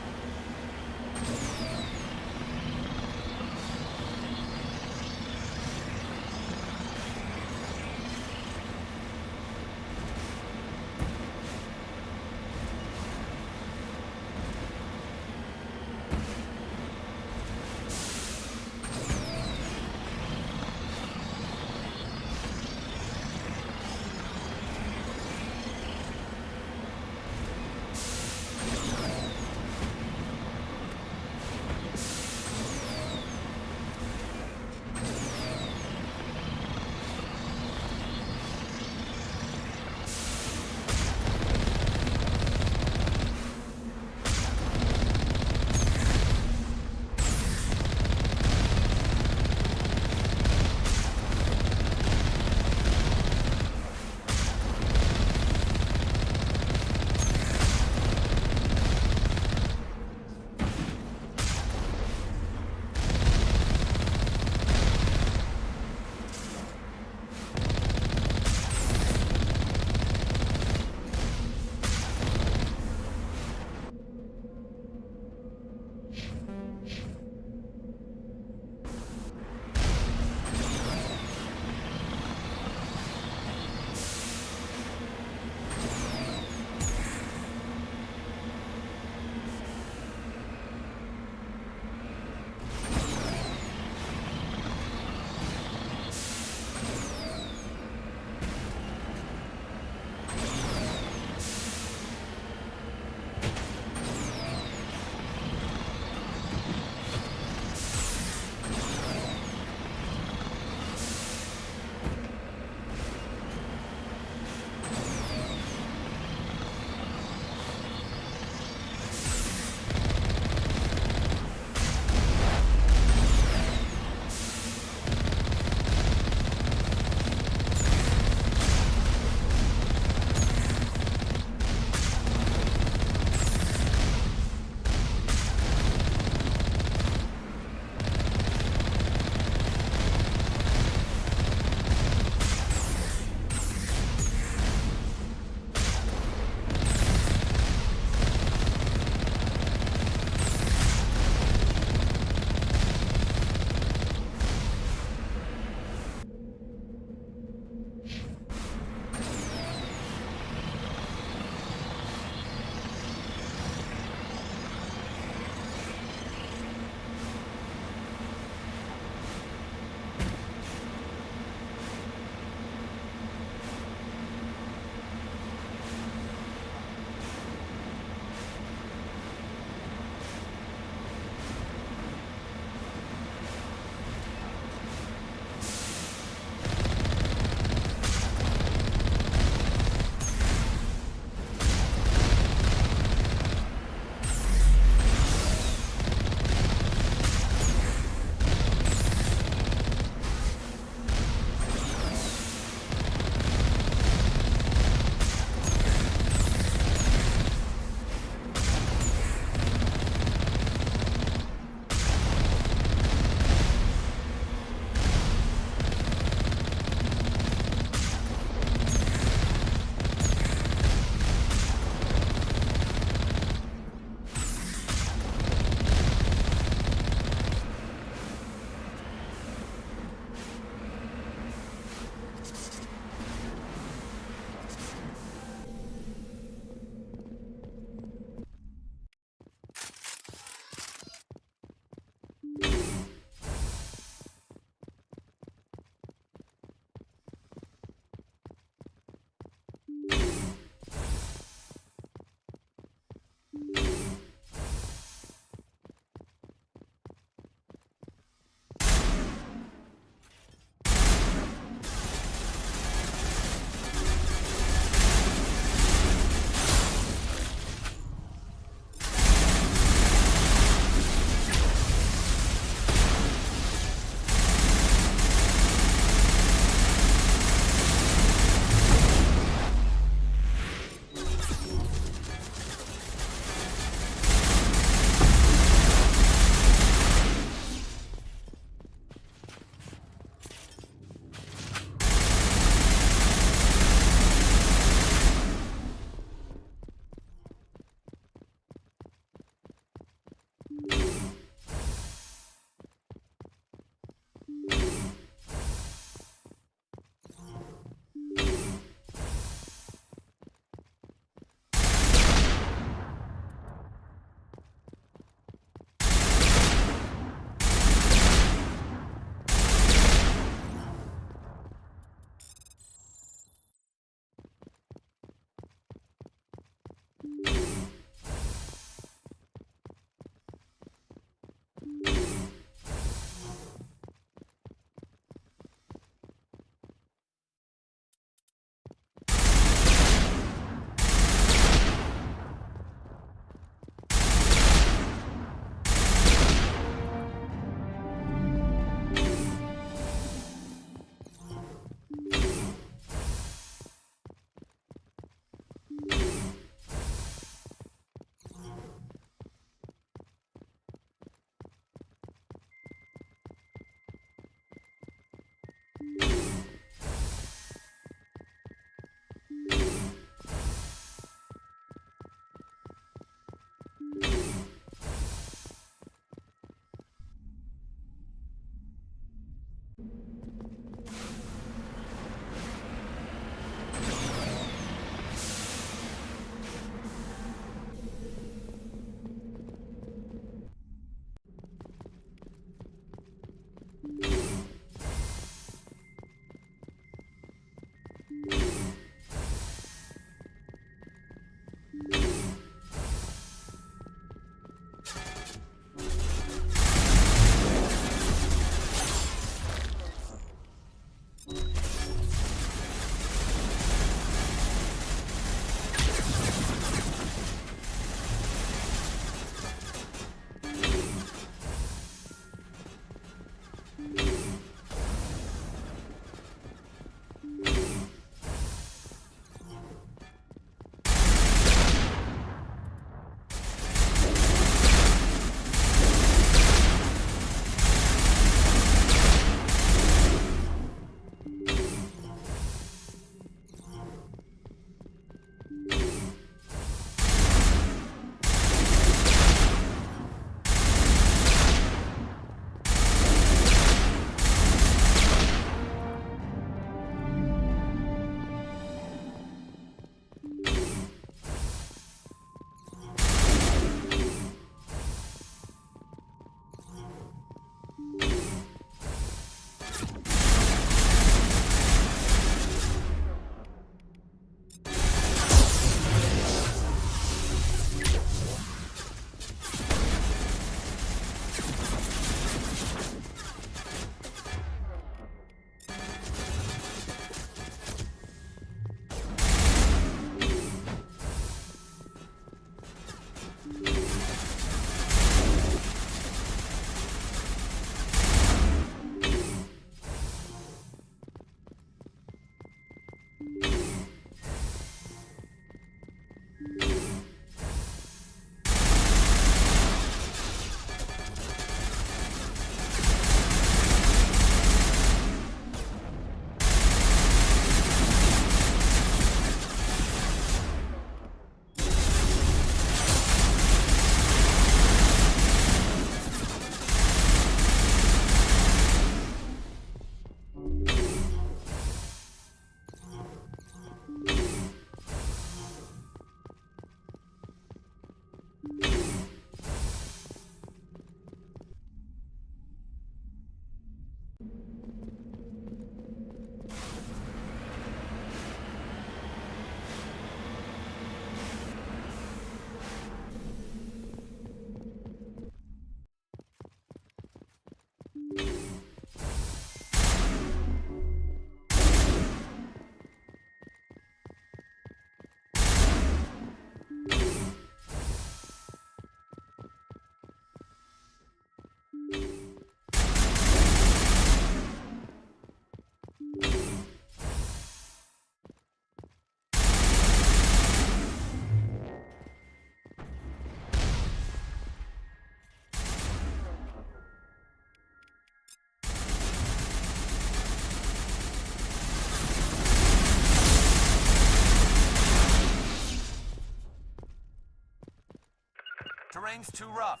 Terrain's too rough.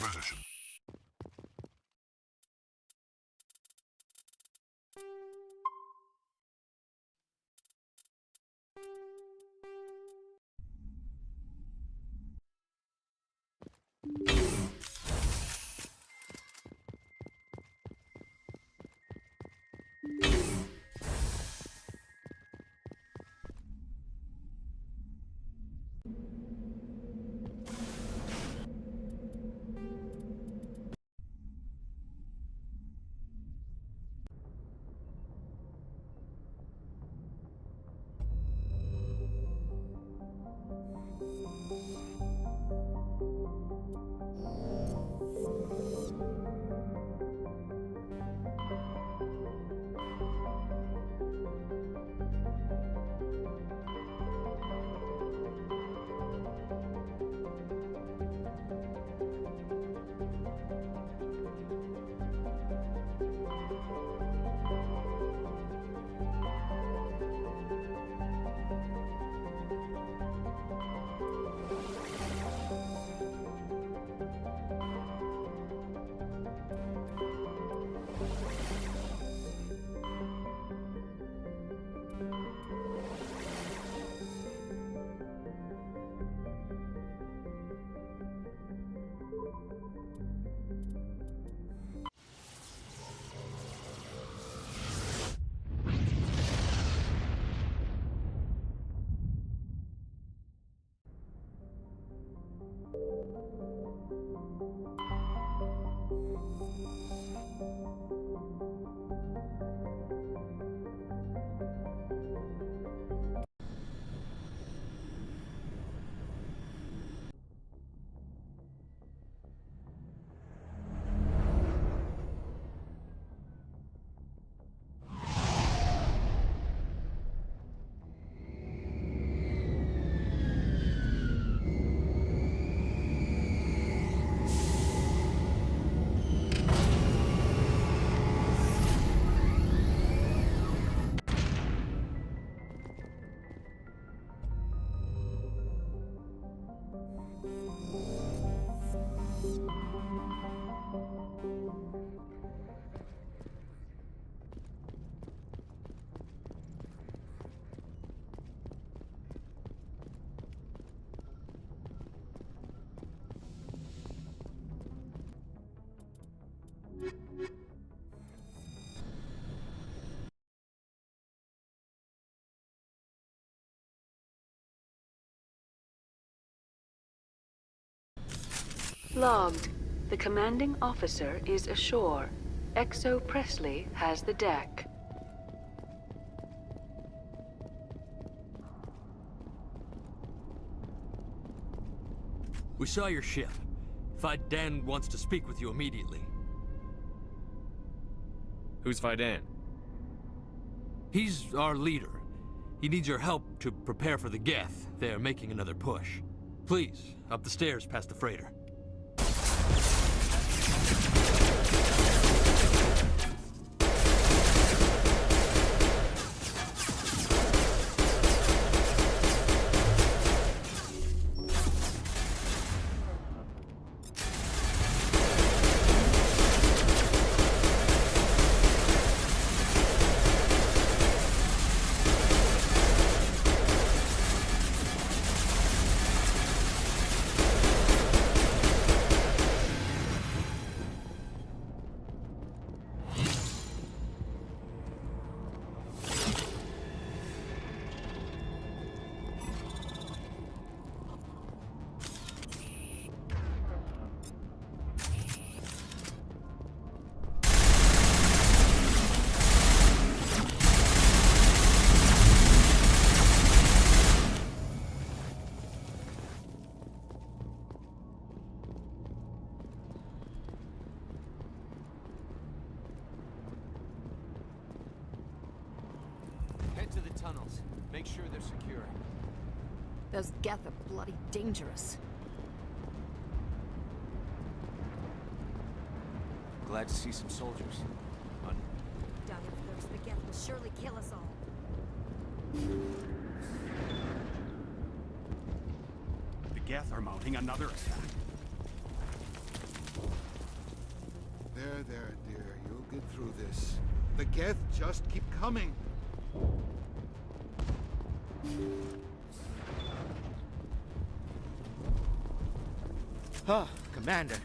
position. Logged. The commanding officer is ashore. Exo Presley has the deck. We saw your ship. Fidan wants to speak with you immediately. Who's Fidan? He's our leader. He needs your help to prepare for the Geth. They're making another push. Please, up the stairs past the freighter. Head to the tunnels. Make sure they're secure. Those Geth are bloody dangerous. Glad to see some soldiers. Doubt if there's the Geth will surely kill us all. The Geth are mounting another attack. There, dear. You'll get through this. The Geth just keep coming. Oh, Commander.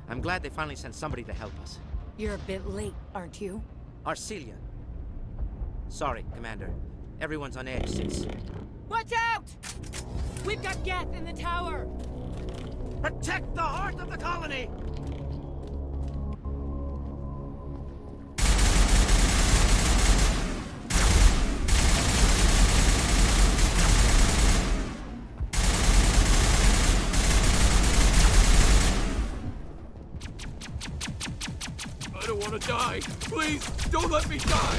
I'm glad they finally sent somebody to help us. You're a bit late, aren't you? Arcelia. Sorry, Commander. Everyone's on edge since... Watch out! We've got Geth in the tower! Protect the heart of the colony! I don't want to die. Please, don't let me die.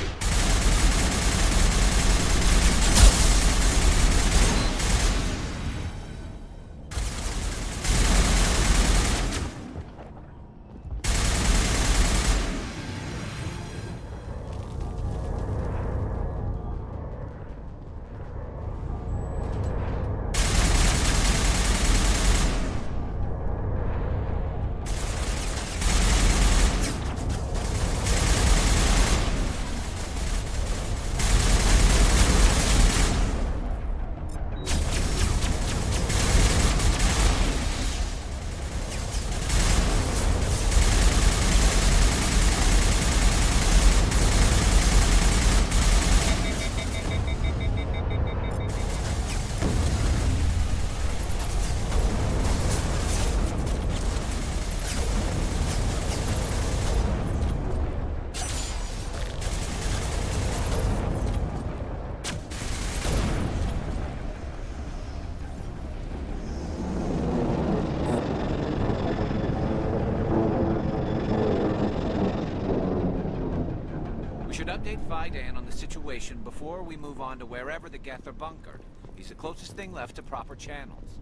Update Vidan on the situation before we move on to wherever the Geth are bunkered. He's the closest thing left to proper channels.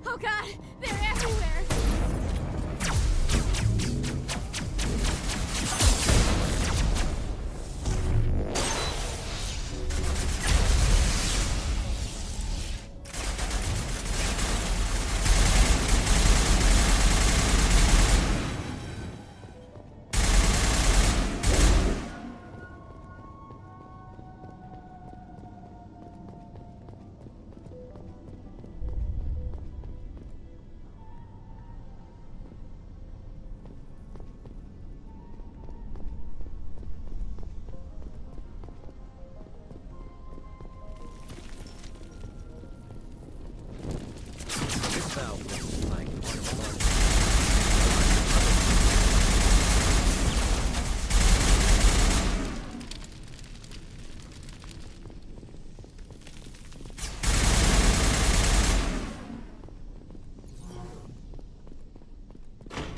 Oh god, they're everywhere!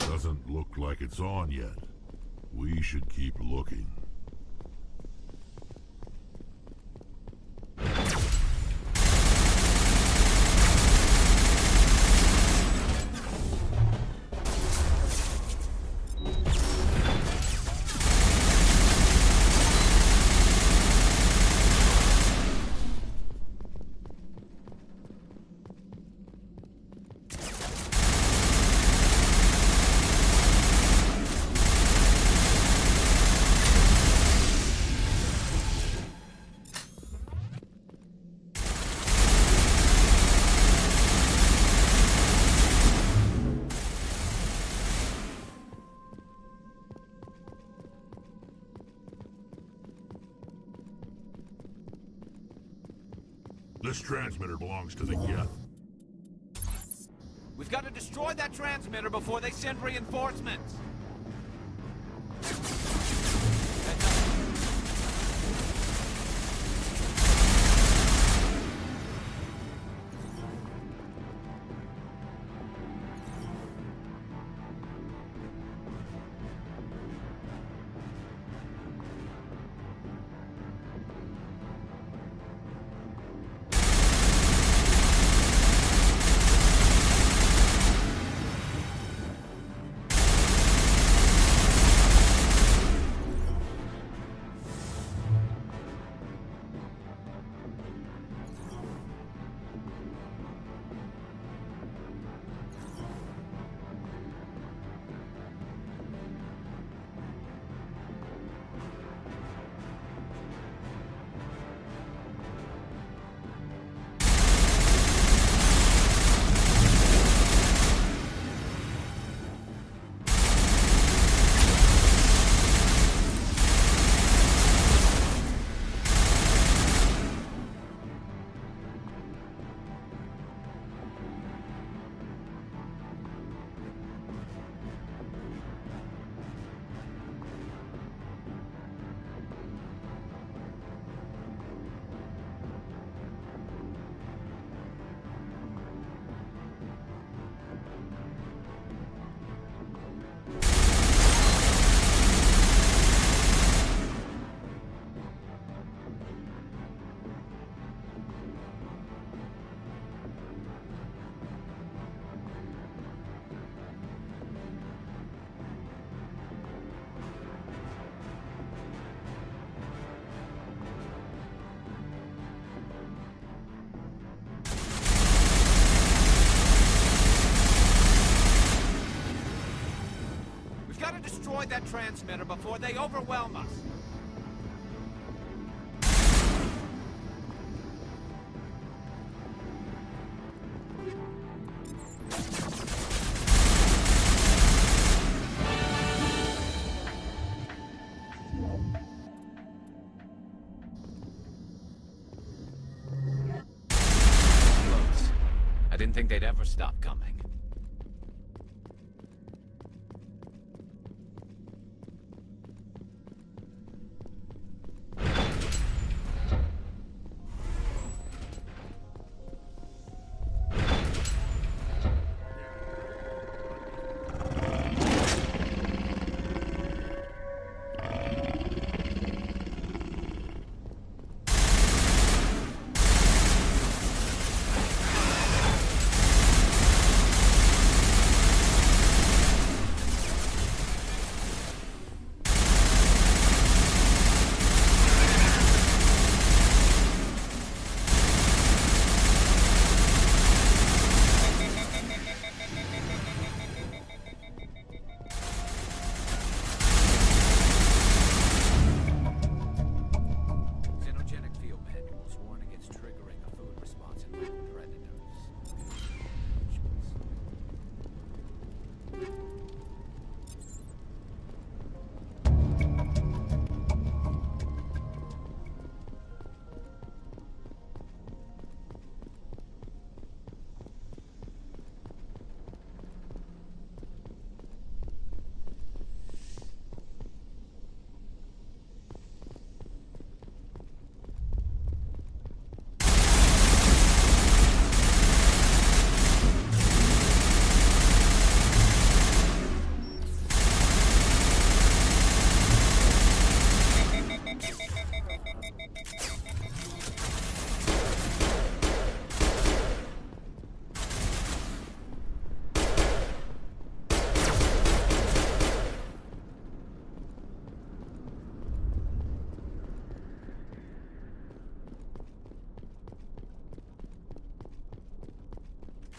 Doesn't look like it's on yet. We should keep looking. This transmitter belongs to the Geth. We've got to destroy that transmitter before they send reinforcements. destroy that transmitter before they overwhelm us. Close. I didn't think they'd ever stop coming.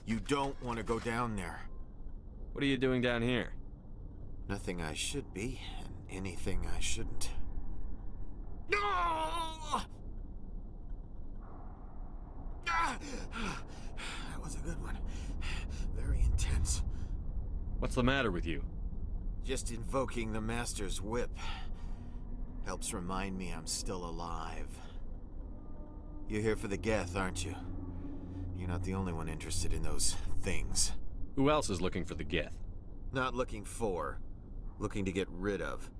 You don't want to go down there. What are you doing down here? Nothing I should be, and anything I shouldn't. No! That was a good one. Very intense. What's the matter with you? Just invoking the Master's whip helps remind me I'm still alive. You're here for the Geth, aren't you? You're not the only one interested in those things. Who else is looking for the Geth? Not looking for. Looking to get rid of.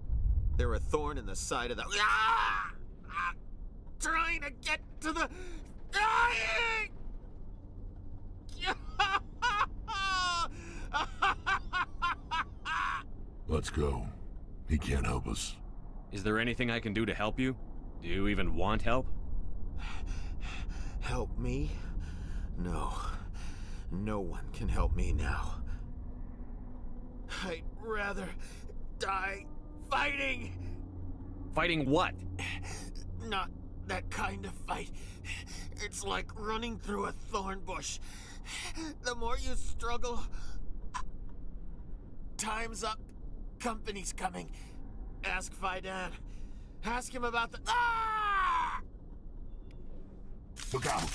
They're a thorn in the side of the... Trying to get to the... Let's go. He can't help us. Is there anything I can do to help you? Do you even want help? Help me? No. No one can help me now. I'd rather die fighting! Fighting what? Not that kind of fight. It's like running through a thorn bush. The more you struggle... Time's up. Company's coming. Ask Fidan. Ask him about the... Ah! Look out!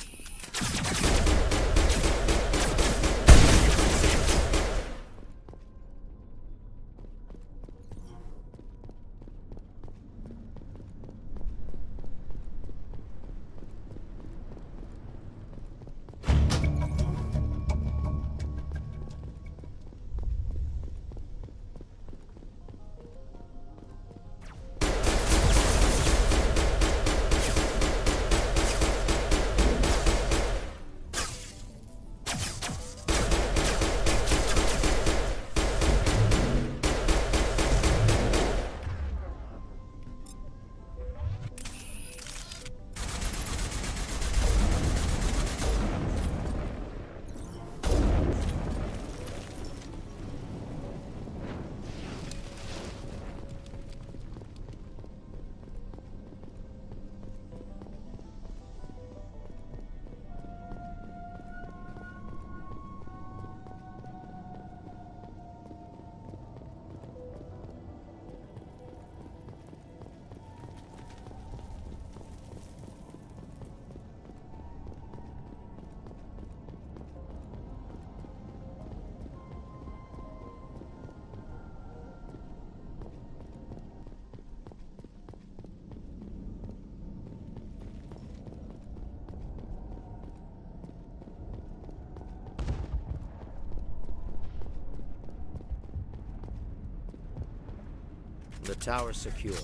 The tower's secure.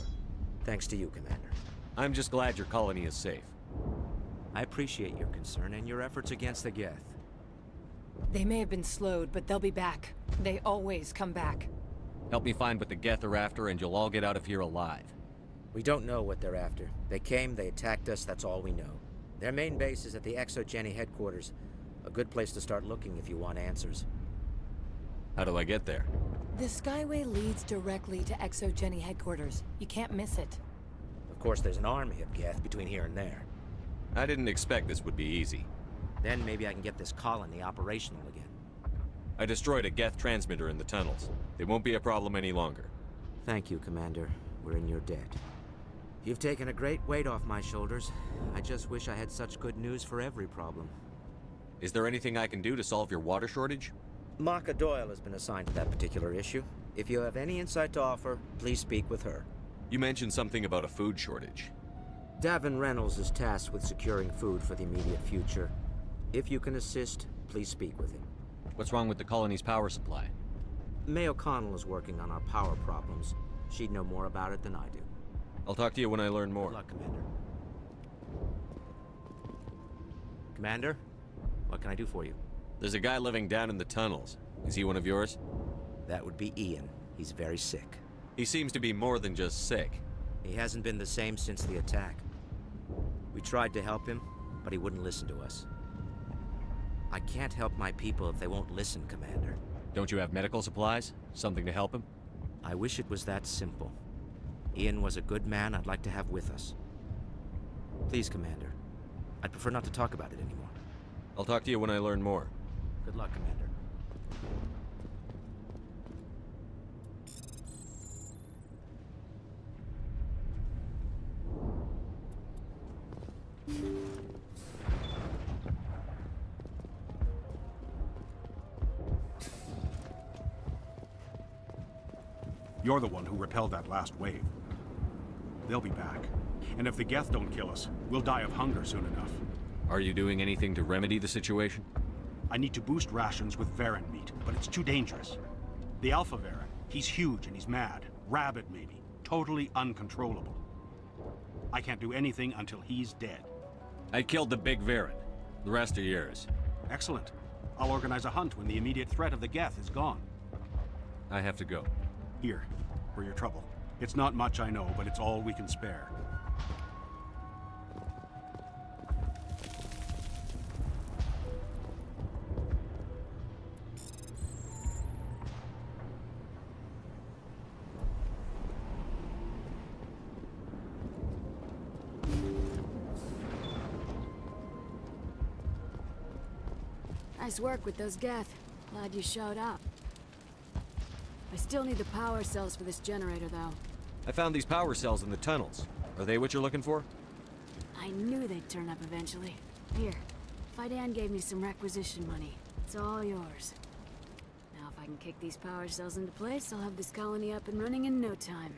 Thanks to you, Commander. I'm just glad your colony is safe. I appreciate your concern and your efforts against the Geth. They may have been slowed, but they'll be back. They always come back. Help me find what the Geth are after, and you'll all get out of here alive. We don't know what they're after. They came, they attacked us, that's all we know. Their main base is at the ExoGeni headquarters. A good place to start looking if you want answers. How do I get there? The Skyway leads directly to ExoGeni headquarters. You can't miss it. Of course, there's an army of Geth between here and there. I didn't expect this would be easy. Then maybe I can get this colony operational again. I destroyed a Geth transmitter in the tunnels. They won't be a problem any longer. Thank you, Commander. We're in your debt. You've taken a great weight off my shoulders. I just wish I had such good news for every problem. Is there anything I can do to solve your water shortage? Maka Doyle has been assigned to that particular issue. If you have any insight to offer, please speak with her. You mentioned something about a food shortage. Davin Reynolds is tasked with securing food for the immediate future. If you can assist, please speak with him. What's wrong with the colony's power supply? May O'Connell is working on our power problems. She'd know more about it than I do. I'll talk to you when I learn more. Good luck, Commander. Commander, what can I do for you? There's a guy living down in the tunnels. Is he one of yours? That would be Ian. He's very sick. He seems to be more than just sick. He hasn't been the same since the attack. We tried to help him, but he wouldn't listen to us. I can't help my people if they won't listen, Commander. Don't you have medical supplies? Something to help him? I wish it was that simple. Ian was a good man I'd like to have with us. Please, Commander. I'd prefer not to talk about it anymore. I'll talk to you when I learn more. Good luck, Commander. You're the one who repelled that last wave. They'll be back. And if the Geth don't kill us, we'll die of hunger soon enough. Are you doing anything to remedy the situation? I need to boost rations with Varren meat, but it's too dangerous. The Alpha Varren, he's huge and he's mad. Rabid, maybe. Totally uncontrollable. I can't do anything until he's dead. I killed the big Varren. The rest are yours. Excellent. I'll organize a hunt when the immediate threat of the Geth is gone. I have to go. Here, for your trouble. It's not much, I know, but it's all we can spare. Nice work with those Geth. Glad you showed up. I still need the power cells for this generator, though. I found these power cells in the tunnels. Are they what you're looking for? I knew they'd turn up eventually. Here, Fidan gave me some requisition money. It's all yours. Now if I can kick these power cells into place, I'll have this colony up and running in no time.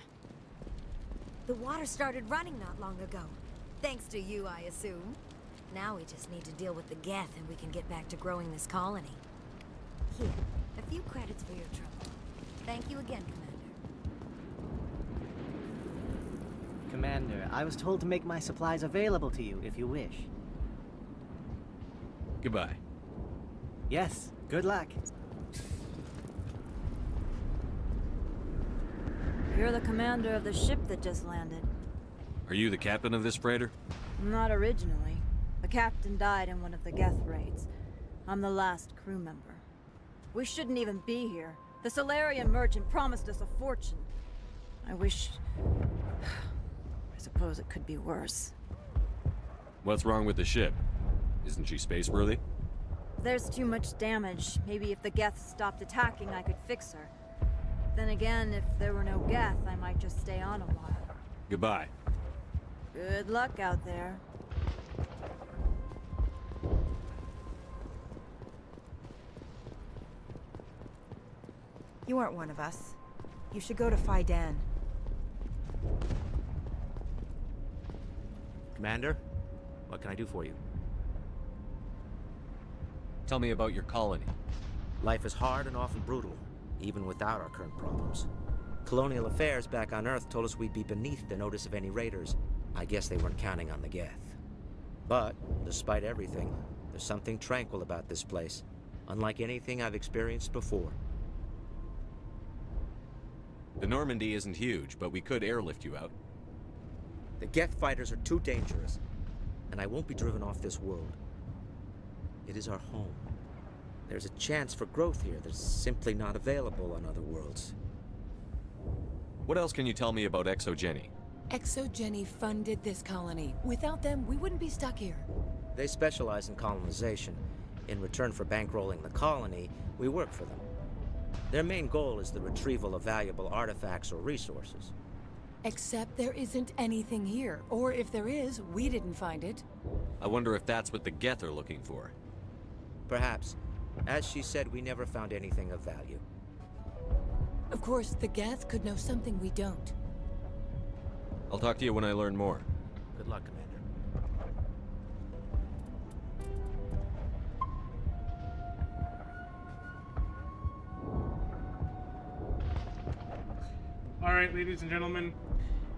The water started running not long ago. Thanks to you, I assume. Now we just need to deal with the Geth and we can get back to growing this colony. Here, a few credits for your trouble. Thank you again, Commander. Commander, I was told to make my supplies available to you if you wish. Goodbye. Yes, good luck. You're the commander of the ship that just landed. Are you the captain of this freighter? Not originally. The captain died in one of the Geth raids. I'm the last crew member. We shouldn't even be here. The Solarian merchant promised us a fortune. I wish... I suppose it could be worse. What's wrong with the ship? Isn't she space-worthy? There's too much damage. Maybe if the Geth stopped attacking, I could fix her. Then again, if there were no Geth, I might just stay on a while. Goodbye. Good luck out there. You aren't one of us. You should go to Fidan. Commander, what can I do for you? Tell me about your colony. Life is hard and often brutal, even without our current problems. Colonial Affairs back on Earth told us we'd be beneath the notice of any raiders. I guess they weren't counting on the Geth. But, despite everything, there's something tranquil about this place, unlike anything I've experienced before. The Normandy isn't huge, but we could airlift you out. The Geth fighters are too dangerous, and I won't be driven off this world. It is our home. There's a chance for growth here that's simply not available on other worlds. What else can you tell me about Exogeny? Exogeny funded this colony. Without them, we wouldn't be stuck here. They specialize in colonization. In return for bankrolling the colony, we work for them. Their main goal is the retrieval of valuable artifacts or resources. Except there isn't anything here. Or if there is, we didn't find it. I wonder if that's what the Geth are looking for. Perhaps. As she said, we never found anything of value. Of course, the Geth could know something we don't. I'll talk to you when I learn more. Good luck, Commander. Alright, ladies and gentlemen,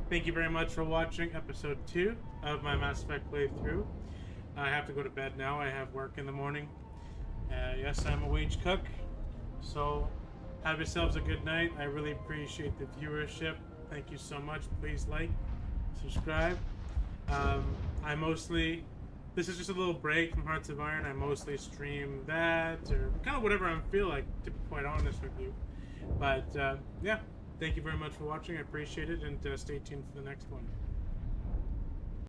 thank you very much for watching episode 2 of my Mass Effect playthrough. I have to go to bed now. I have work in the morning. Yes, I'm a wage cook. So, have yourselves a good night. I really appreciate the viewership. Thank you so much. Please like, subscribe. This is just a little break from Hearts of Iron. I mostly stream that, or kind of whatever I feel like, to be quite honest with you. But, yeah. Thank you very much for watching. I appreciate it, and stay tuned for the next one.